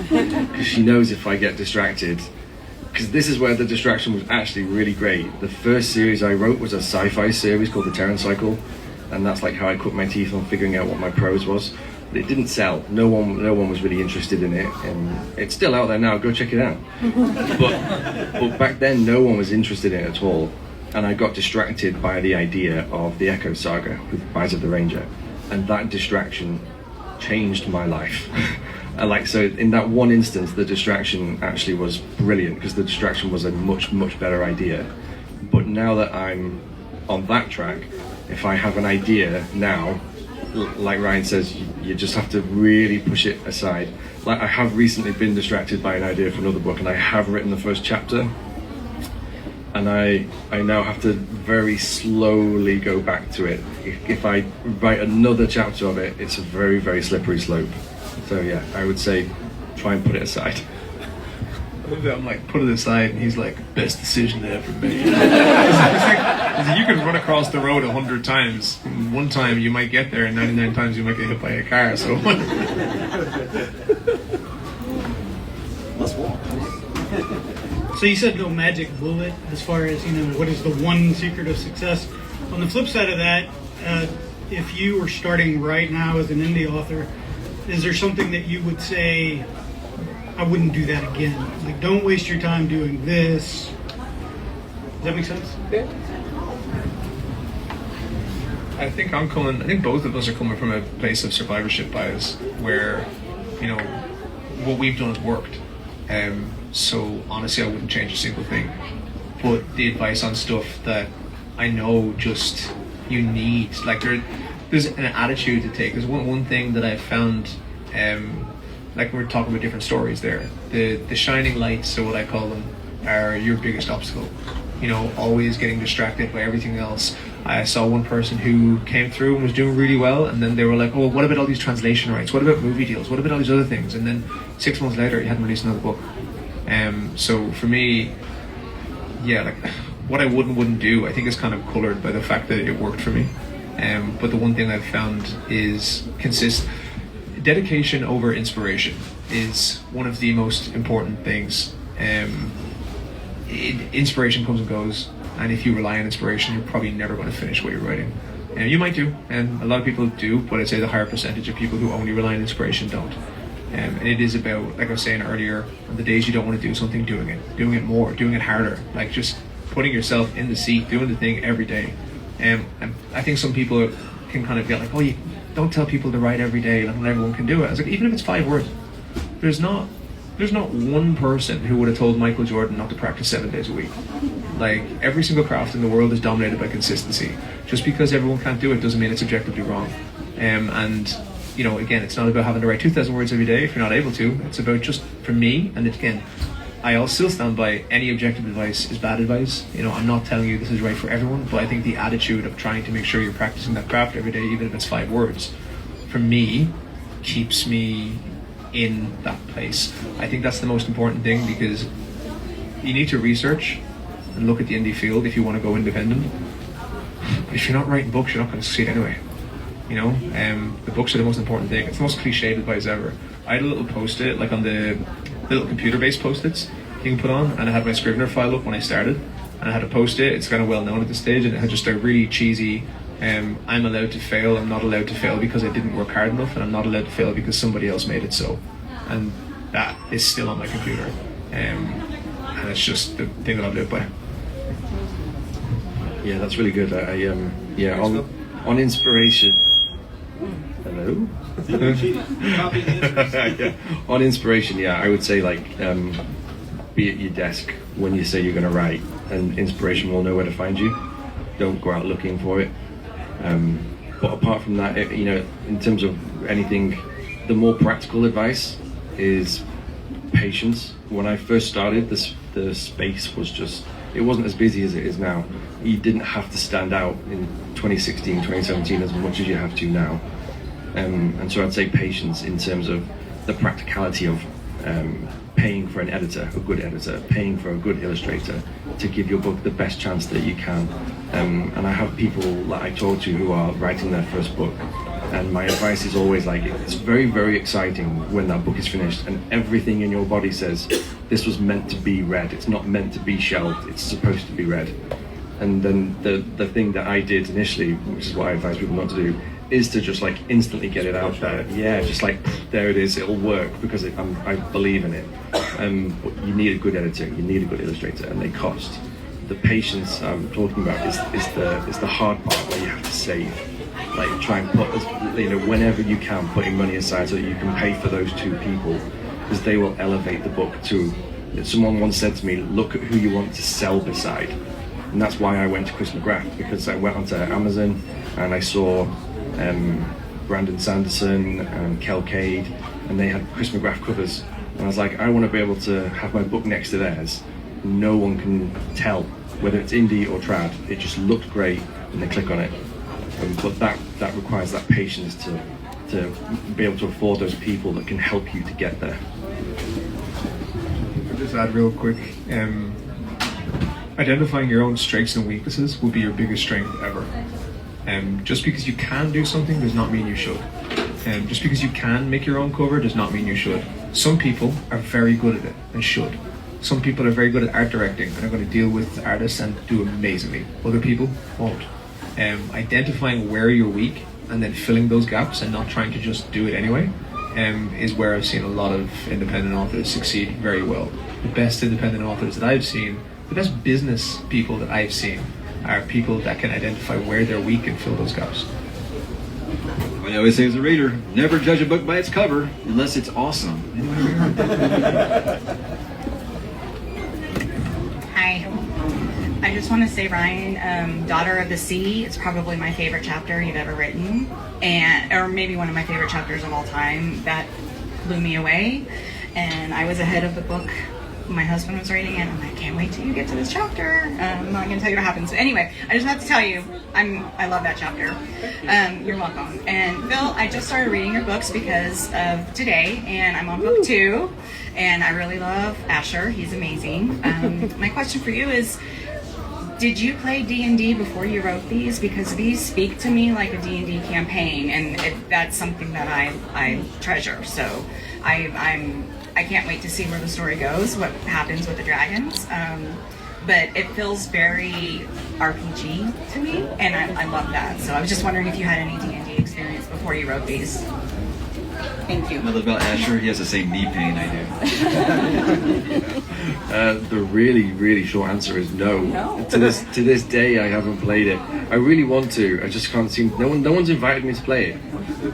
because she knows if I get distracted. Because this is where the distraction was actually really great. The first series I wrote was a sci-fi series called The Terran Cycle, and that's like how I cut my teeth on figuring out what my prose was. But it didn't sell. No one was really interested in it, and it's still out there now. Go check it out. But back then, no one was interested in it at all, and I got distracted by the idea of the Echo Saga with Rise of the Ranger, and that distraction changed my life. So in that one instance, the distraction actually was brilliant, because the distraction was a much better idea. But now that I'm on that track, if I have an idea now, like Ryan says, you just have to really push it aside. Like, I have recently been distracted by an idea for another book, and I have written the first chapter, and I now have to very slowly go back to it. If I write another chapter of it, it's a very slippery slope. So yeah, I would say try and put it aside. I'm like, put it aside, and he's like, best decision I ever made. It's like, you can run across the road 100 times. And one time you might get there, and 99 times you might get hit by a car. So Let's walk. So you said no magic bullet as far as, what is the one secret of success. On the flip side of that, if you were starting right now as an indie author, is there something that you would say, I wouldn't do that again? Like, don't waste your time doing this. Does that make sense? Yeah. I think both of us are coming from a place of survivorship bias, where, what we've done has worked. So honestly, I wouldn't change a single thing. But the advice on stuff that I know just you need, like there's an attitude to take. There's one thing that I've found, like we're talking about different stories there. The shining lights, so what I call them, are your biggest obstacle. Always getting distracted by everything else. I saw one person who came through and was doing really well, and then they were like, "Oh, what about all these translation rights? What about movie deals? What about all these other things?" And then 6 months later, he hadn't released another book. So for me, yeah, like what I wouldn't do, I think is kind of colored by the fact that it worked for me. But the one thing I've found is dedication over inspiration is one of the most important things. Inspiration comes and goes, and if you rely on inspiration, you're probably never going to finish what you're writing. You might do, and a lot of people do, but I'd say the higher percentage of people who only rely on inspiration don't. And it is about, like I was saying earlier, on the days you don't want to do something, doing it more, doing it harder, like just putting yourself in the seat, doing the thing every day. And I think some people can kind of get like, "Oh, you don't tell people to write every day, not everyone can do it." I was like, even if it's 5 words, there's not one person who would have told Michael Jordan not to practice 7 days a week. Like, every single craft in the world is dominated by consistency. Just because everyone can't do it doesn't mean it's objectively wrong. And again, it's not about having to write 2,000 words every day if you're not able to. It's about, just for me, and again, I'll still stand by, any objective advice is bad advice. I'm not telling you this is right for everyone, but I think the attitude of trying to make sure you're practicing that craft every day, even if it's 5 words, for me, keeps me in that place. I think that's the most important thing, because you need to research and look at the indie field if you want to go independent. But if you're not writing books, you're not going to succeed anyway. The books are the most important thing. It's the most cliched advice ever. I had a little post-it, like on the little computer-based post-its you can put on, and I had my Scrivener file up when I started, and I had a post-it. It's kind of well known at this stage, and it had just a really cheesy, I'm allowed to fail, I'm not allowed to fail because I didn't work hard enough, and I'm not allowed to fail because somebody else made it so. And that is still on my computer. And it's just the thing that I've lived by. Yeah, that's really good. On inspiration. Hello? Yeah. On inspiration, I would say, be at your desk when you say you're going to write, and inspiration will know where to find you. Don't go out looking for it. But apart from that, in terms of anything, the more practical advice is patience. When I first started, the space was just, it wasn't as busy as it is now. You didn't have to stand out in 2016, 2017 as much as you have to now. And so I'd say patience in terms of the practicality of paying for an editor, a good editor, paying for a good illustrator to give your book the best chance that you can. And I have people that I talk to who are writing their first book, and my advice is always like, it's very, very exciting when that book is finished and everything in your body says, this was meant to be read, it's not meant to be shelved, it's supposed to be read. And then the thing that I did initially, which is what I advise people not to do, is to just like instantly get it out there. Yeah, just like, there it is, it'll work because I believe in it. But you need a good editor, you need a good illustrator, and they cost. The patience I'm talking about is the hard part where you have to save. Like try and put, whenever you can, putting money aside so that you can pay for those two people, because they will elevate the book to. Someone once said to me, look at who you want to sell beside. And that's why I went to Chris McGrath, because I went onto Amazon and I saw Brandon Sanderson and ℙ𝕦𝕤𝕤𝕤𝕤, and they had Chris McGrath covers. And I was like, I want to be able to have my book next to theirs. No one can tell whether it's indie or trad. It just looked great and they click on it. But that requires that patience to be able to afford those people that can help you to get there. I'll just add real quick. Identifying your own strengths and weaknesses will be your biggest strength ever. Just because you can do something does not mean you should. Just because you can make your own cover does not mean you should. Some people are very good at it and should. Some people are very good at art directing and are going to deal with artists and do amazingly. Other people won't. Identifying where you're weak and then filling those gaps and not trying to just do it anyway is where I've seen a lot of independent authors succeed very well. The best independent authors that I've seen, the best business people that I've seen, are people that can identify where they're weak and fill those gaps. I always say as a reader, never judge a book by its cover unless it's awesome. Hi. I just want to say, Ryan, Daughter of the Sea is probably my favorite chapter you've ever written, or maybe one of my favorite chapters of all time. That blew me away, and I was ahead of the book. My husband was reading it, and I'm like, can't wait till you get to this chapter. I'm not going to tell you what happens. But anyway, I just have to tell you, I love that chapter. You're welcome. And Phil, I just started reading your books because of today, and I'm on book 2, and I really love Asher. He's amazing. My question for you is, did you play D&D before you wrote these? Because these speak to me like a D&D campaign, and that's something that I treasure. So I can't wait to see where the story goes, what happens with the dragons. But it feels very RPG to me, and I love that. So I was just wondering if you had any D&D experience before you wrote these. Thank you. I love about Asher, he has the same knee pain I do. The really, really short answer is no. To this day, I haven't played it. I really want to. I just can't seem. No one's invited me to play it.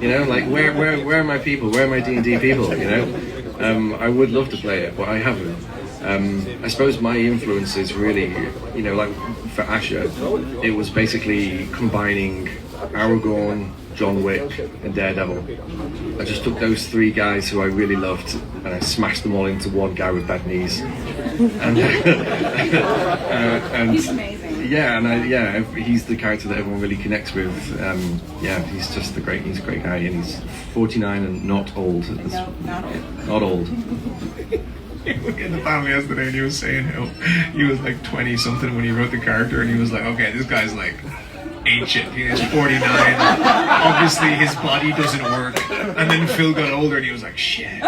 You know, like where are my people? Where are my D&D people? You know, I would love to play it, but I haven't. I suppose my influence is really, you know, like for Asher, it was basically combining Aragorn, John Wick, and Daredevil. I just took those 3 guys who I really loved and I smashed them all into one guy with bad knees. And, He's amazing. Yeah, he's the character that everyone really connects with. He's just he's a great guy, and he's 49 and not old. No, not old. Not old. Look at the panel yesterday, and he was saying how he was like 20 something when he wrote the character, and he was like, okay, this guy's like ancient. He is 49. Obviously, his body doesn't work. And then Phil got older, and he was like, shit.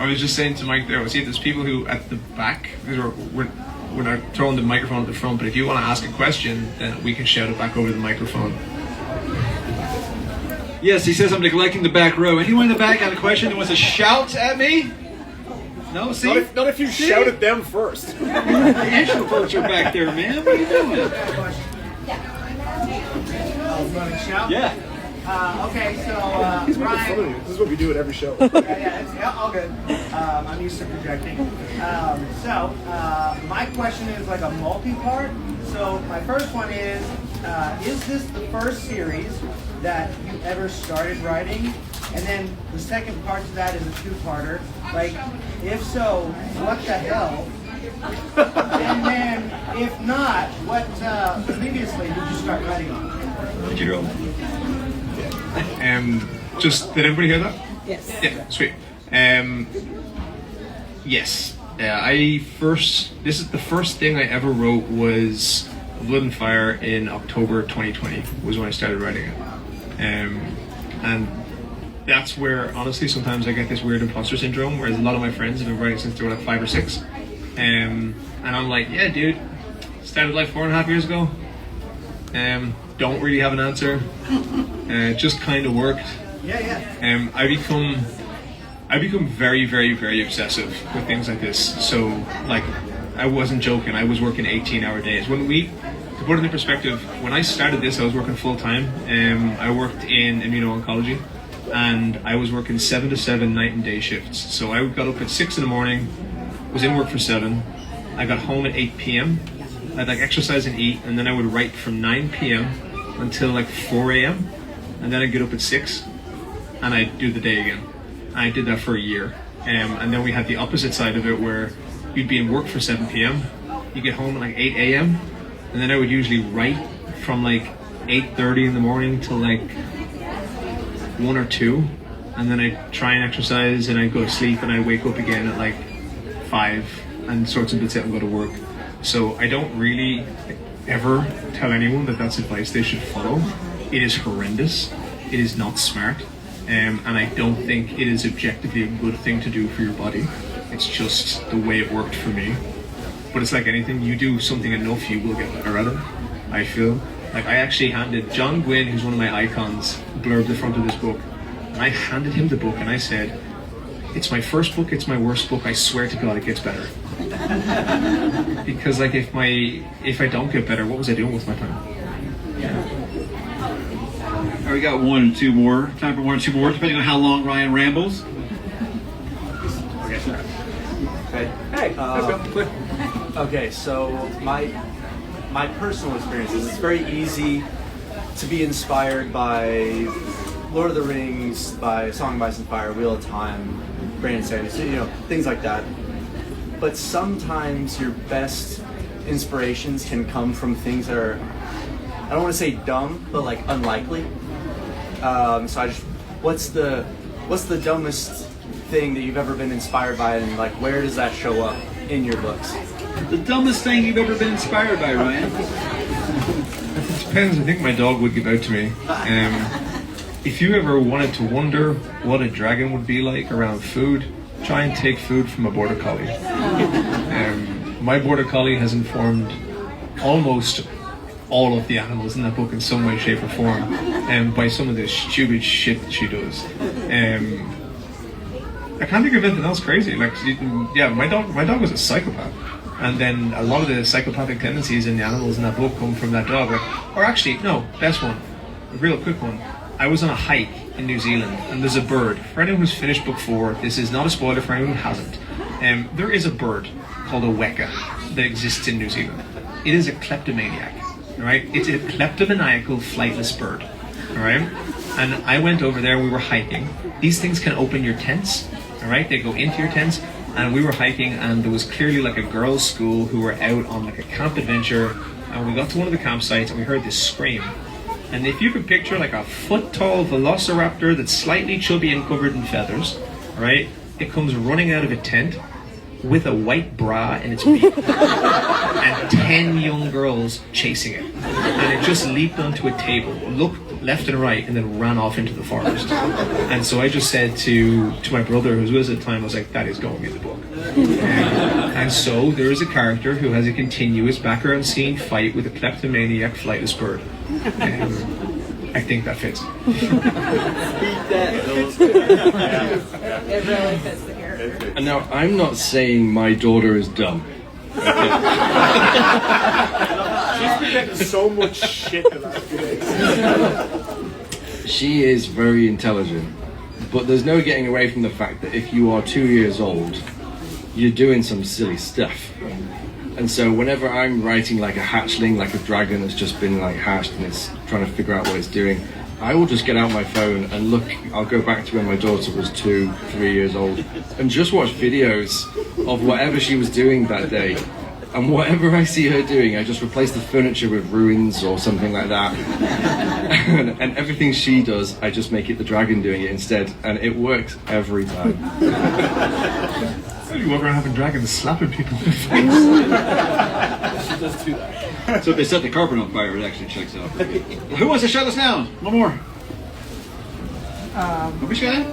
I was just saying to Mike there, see, there's people who at the back, we're not throwing the microphone at the front, but if you want to ask a question, then we can shout it back over the microphone. Yes, he says I'm neglecting the back row. Anyone in the back got a question that wants to shout at me? No, see? Not if you shout at them first. The introverts are back there, man. What are you doing? Shout? Yeah. Okay, so Ryan. This is what we do at every show. Yeah, all good. I'm used to projecting. My question is like a multi-part. So my first one is this the first series that you ever started writing? And then the second part to that is a 2-parter. Like, if so, what the hell? And then, if not, what previously did you start writing on? Jerome. Just, did everybody hear that? Yes. Yeah, sweet. Yes. This is the first thing I ever wrote was Blood and Fire in October 2020 was when I started writing it. And that's where, honestly, sometimes I get this weird imposter syndrome, whereas a lot of my friends have been writing since they were like 5 or 6. And I'm like, yeah, dude, started like 4.5 years ago. Don't really have an answer. Just kind of worked. Yeah. I become very, very, very obsessive with things like this. So, like, I wasn't joking. I was working 18-hour days. To put it in perspective, when I started this, I was working full time. I worked in ℚ𝕦𝕣𝕠𝕜𝕤, and I was working 7 to 7 night and day shifts. So I got up at 6 in the morning, was in work for 7. I got home at 8 p.m. I'd like exercise and eat, and then I would write from 9 p.m. until like 4 a.m. And then I'd get up at 6, and I'd do the day again. I did that for a year. And then we had the opposite side of it where you'd be in work for 7 p.m. You get home at like 8 a.m. And then I would usually write from like 8:30 in the morning till like 1 or 2. And then I'd try and exercise and I'd go to sleep and I'd wake up again at like 5 and sort some bits out and go to work. So I don't really ever tell anyone that that's advice they should follow. It is horrendous. It is not smart. And I don't think it is objectively a good thing to do for your body. It's just the way it worked for me. But it's like anything, you do something enough, you will get better at it, I feel. Like I actually handed John Gwynn, who's one of my icons, blurbed the front of this book. And I handed him the book and I said, it's my first book, it's my worst book, I swear to God it gets better. Because like if I don't get better, what was I doing with my time? All right, we got 1 or 2 more. Time for 1 or 2 more, depending on how long Ryan rambles. Okay. Hey. Okay. So my personal experience is it's very easy to be inspired by Lord of the Rings, by Song of Ice and Fire, Wheel of Time, Brandon Sanderson, things like that. But sometimes your best inspirations can come from things that are, I don't want to say dumb, but like unlikely. So what's the dumbest thing that you've ever been inspired by, and like where does that show up in your books? The dumbest thing you've ever been inspired by, Ryan? It depends. I think my dog would give out to me. If you ever wanted to wonder what a dragon would be like around food, try and take food from a border collie. My border collie has informed almost all of the animals in that book in some way, shape or form, by some of the stupid shit that she does. I can't think of anything else crazy. Like, yeah, my dog was a psychopath, and then a lot of the psychopathic tendencies in the animals in that book come from that dog. Or actually, no, best one, a real quick one. I was on a hike in New Zealand, and there's a bird. For anyone who's finished book 4, this is not a spoiler for anyone who hasn't. There is a bird called a weka that exists in New Zealand. It is a kleptomaniac, right? It's a kleptomaniacal flightless bird, all right? And I went over there, we were hiking. These things can open your tents, all right? They go into your tents, and we were hiking, and there was clearly like a girls' school who were out on like a camp adventure, and we got to one of the campsites, and we heard this scream. And if you could picture like a foot-tall velociraptor that's slightly chubby and covered in feathers, right? It comes running out of a tent with a white bra in its beak and 10 young girls chasing it. And it just leaped onto a table, looked left and right, and then ran off into the forest. And so I just said to my brother, who was with us at the time, I was like, that is going in the book. And so there is a character who has a continuous background scene fight with a kleptomaniac flightless bird. I think that fits. It really fits the character. And now, I'm not saying my daughter is dumb. She's been getting so much shit the last few days. She is very intelligent, but there's no getting away from the fact that if you are 2 years old, you're doing some silly stuff. And so whenever I'm writing like a hatchling, like a dragon that's just been like hatched and it's trying to figure out what it's doing, I will just get out my phone and look. I'll go back to when my daughter was 2, 3 years old and just watch videos of whatever she was doing that day And whatever I see her doing, I just replace the furniture with ruins or something like that. and everything she does, I just make it the dragon doing it instead, and it works every time. You walk around having dragons slapping people in the face. She does do that. So if they set the carpet on fire, it actually checks out. Who wants to shut us down? One more. Which guy?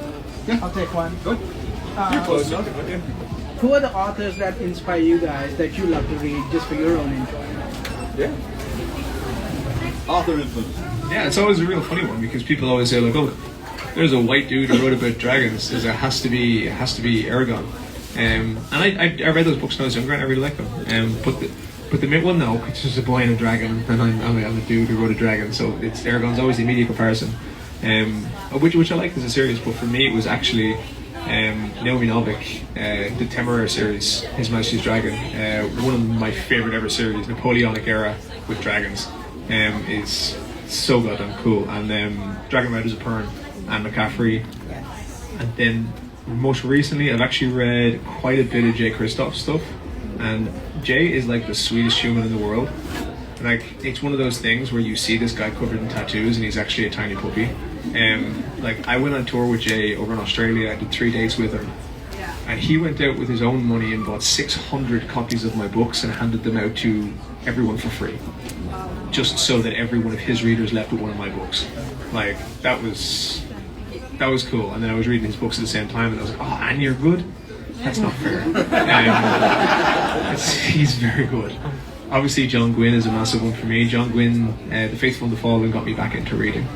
Yeah. I'll take one. Good. You're close enough. Who are the authors that inspire you guys that you love to read just for your own enjoyment? Yeah. Author influence. Yeah, it's always a real funny one because people always say like, "Oh, there's a white dude who wrote about dragons. It has to be Eragon." And I read those books when I was younger and I really liked them. But the main one now, it's just a boy and a dragon, and I'm a dude who wrote a dragon, so it's Eragon's always the immediate comparison. Which I like as a series, but for me it was actually ℚ𝕦𝕣𝕚𝕤𝕤, the ℚ𝕦 series, His Majesty's Dragon, one of my favorite ever series, Napoleonic era with dragons, is so goddamn cool. And Dragon Riders of Pern and McCaffrey, and then most recently I've actually read quite a bit of Jay Kristoff's stuff, and Jay is like the sweetest human in the world. Like, it's one of those things where you see this guy covered in tattoos and he's actually a tiny puppy. Like, I went on tour with Jay over in Australia. I did 3 days with him, and he went out with his own money and bought 600 copies of my books and handed them out to everyone for free, just so that every one of his readers left with one of my books. Like, that was cool. And then I was reading his books at the same time, and I was like, oh, and you're good? That's not fair. He's very good. Obviously, John Gwynne is a massive one for me. John Gwynne, The Faithful and the Fallen, got me back into reading.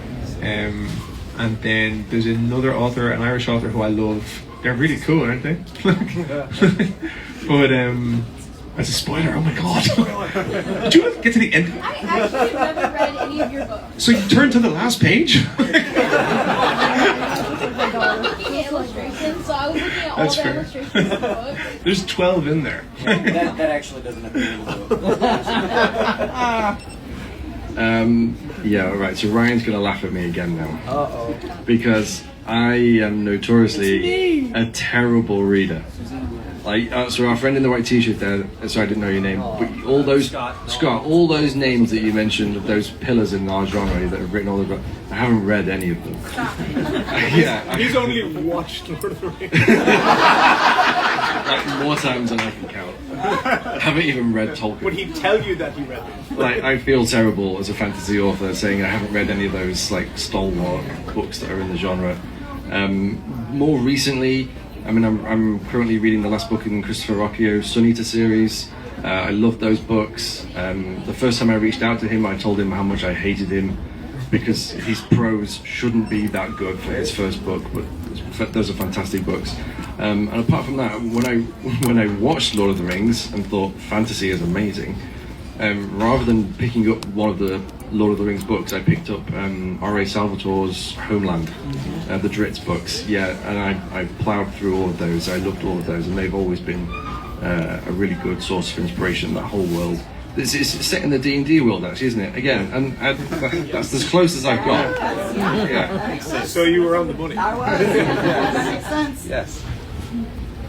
And then there's another author, an Irish author who I love. They're really cool, aren't they? But that's a spoiler. Oh my god! Did you get to the end? I actually have never read any of your books. So you turned to the last page? I was looking at illustrations, so I was looking at all That's the fair. illustrations of the book. There's 12 in there. That actually doesn't appear in the book. Yeah, right. So Ryan's gonna laugh at me again now. Uh-oh. Because I am notoriously a terrible reader. Like, so our friend in the white t-shirt there, sorry I didn't know your name, but all those, Scott, all those names that you mentioned of those pillars in our genre that have written all the books, I haven't read any of them. Yeah. He's only watched Lord of the Rings. Like, more times than I can count. I haven't even read Tolkien. Would he tell you that he read them? Like, I feel terrible as a fantasy author saying I haven't read any of those like stalwart books that are in the genre. More recently, I mean, I'm currently reading the last book in Christopher Rocchio's Sun Eater series. I love those books. The first time I reached out to him, I told him how much I hated him because his prose shouldn't be that good for his first book, but those are fantastic books. And apart from that, when I watched Lord of the Rings and thought fantasy is amazing, rather than picking up one of the Lord of the Rings books, I picked up R.A. Salvatore's Homeland, the Drizzt books. Yeah, and I ploughed through all of those. I loved all of those, and they've always been a really good source of inspiration. That whole world. It's set in the D&D world, actually, isn't it? Again, and that's as close as I've got. Yeah. So you were on the money. I was. That makes sense. Yes.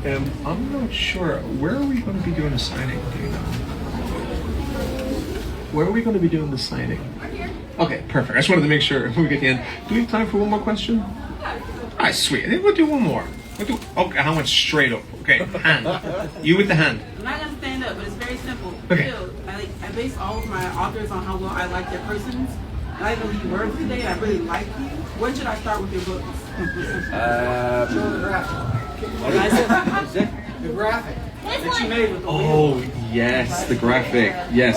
I'm not sure. Where are we going to be doing the signing? Do you know? Where are we going to be doing the signing? Okay, perfect. I just wanted to make sure we get the end. Do we have time for one more question? Alright, sweet. I think we'll do one more. Okay, how much straight up? Okay, hand. You with the hand. I'm not gonna stand up, but it's very simple. Okay. I base all of my authors on how well I like their persons. And I believe you words today. I really like you. When should I start with your books? The graphic that you made with the Oh yes, the graphic. Yes.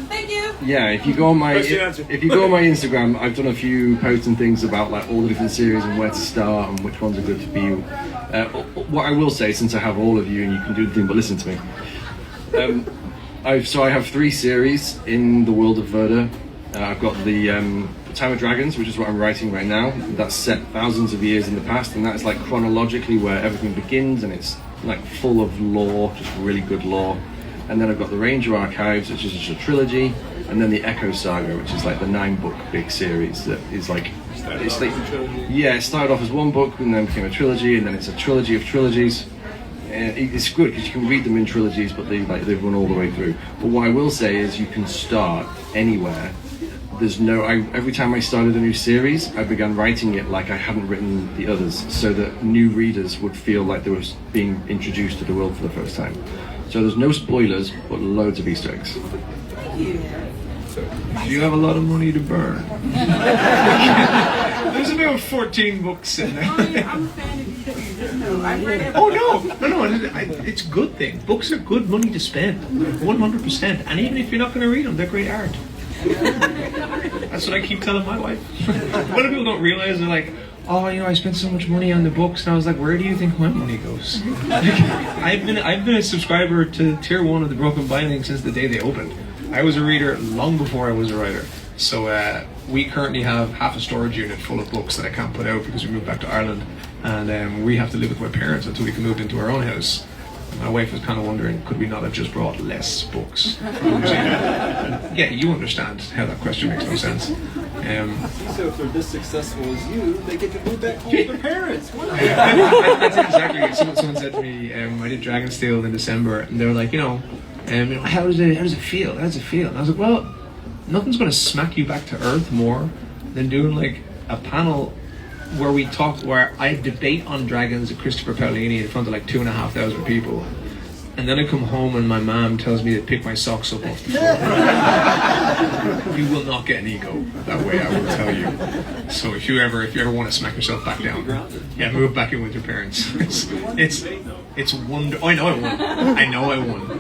Thank you. Yeah, if you go on my Instagram, I've done a few posts and things about like all the different series and where to start and which ones are good for you. What I will say, since I have all of you and you can do the thing but listen to me, I have 3 series in the world of ℙ𝕧. I've got the Time of Dragons, which is what I'm writing right now. That's set thousands of years in the past, and that's like chronologically where everything begins, and it's like full of lore, just really good lore. And then I've got the Ranger Archives, which is just a trilogy, and then the Echo Saga, which is like the 9-book big series that is like, it started off as 1 book and then became a trilogy, and then it's a trilogy of trilogies. It's good because you can read them in trilogies, but they run all the way through. But what I will say is you can start anywhere. Every time I started a new series, I began writing it like I hadn't written the others, so that new readers would feel like they were being introduced to the world for the first time. So there's no spoilers, but loads of Easter eggs. So, do you have a lot of money to burn? There's about 14 books in there. I'm a fan of you. Just know I read it. Oh no! It's a good thing. Books are good money to spend, 100%. And even if you're not going to read them, they're great art. That's what I keep telling my wife. A lot of people don't realize, they're like, oh, I spent so much money on the books, and I was like, where do you think my money goes? I've been a subscriber to Tier 1 of the Broken Binding since the day they opened. I was a reader long before I was a writer. So we currently have half a storage unit full of books that I can't put out because we moved back to Ireland, and we have to live with my parents until we can move into our own house. My wife was kind of wondering, could we not have just brought less books? Yeah, you understand how that question makes no sense. So if they're this successful as you, they get to move back home with their parents. That's exactly it. Someone said to me, I did Dragonsteel in December, and they were like, how does it feel? How does it feel? And I was like, well, nothing's going to smack you back to earth more than doing like a panel where I debate on dragons with Christopher Paolini in front of like 2,500 people, and then I come home and my mom tells me to pick my socks up off the floor. You will not get an ego that way, I will tell you. So if you ever want to smack yourself back down, yeah, move back in with your parents. It's wonderful. Oh, I know I won.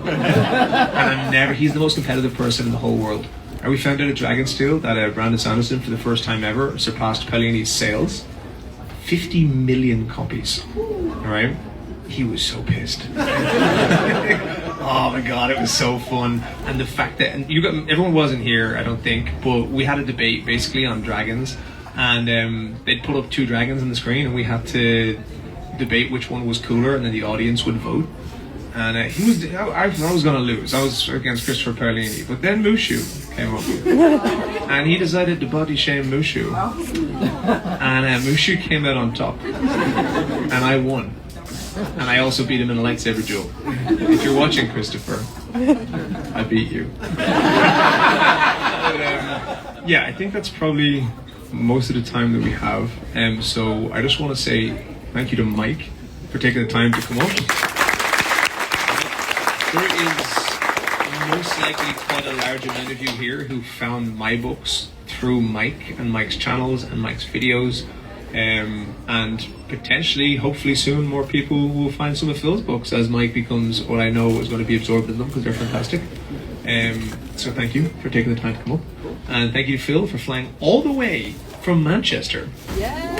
And he's the most competitive person in the whole world. And we found out at Dragonsteel that Brandon Sanderson, for the first time ever, surpassed Paolini's sales. 50 million copies. Alright? He was so pissed. Oh my god, it was so fun. And the fact that everyone wasn't here, I don't think, but we had a debate basically on dragons, and they'd put up 2 dragons on the screen, and we had to debate which one was cooler, and then the audience would vote. And I was going to lose. I was against Christopher Paolini, but then Mushu came up, and he decided to body shame Mushu, and Mushu came out on top, and I won. And I also beat him in a lightsaber duel. If you're watching, Christopher, I beat you. Yeah, I think that's probably most of the time that we have. So I just want to say thank you to Mike for taking the time to come up. There is most likely quite a large amount of you here who found my books through Mike and Mike's channels and Mike's videos. And potentially, hopefully soon, more people will find some of Phil's books as Mike becomes what I know is going to be absorbed in them because they're fantastic. So thank you for taking the time to come up. And thank you to Phil for flying all the way from Manchester. Yeah.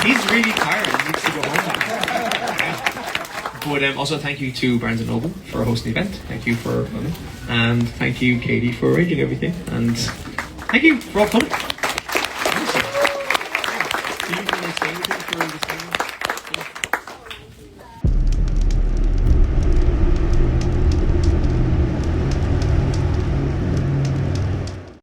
He's really tired. He needs to go home. But also thank you to Barnes & Noble for hosting the event. Thank you for coming. And thank you, Katie, for arranging everything. And thank you for all coming.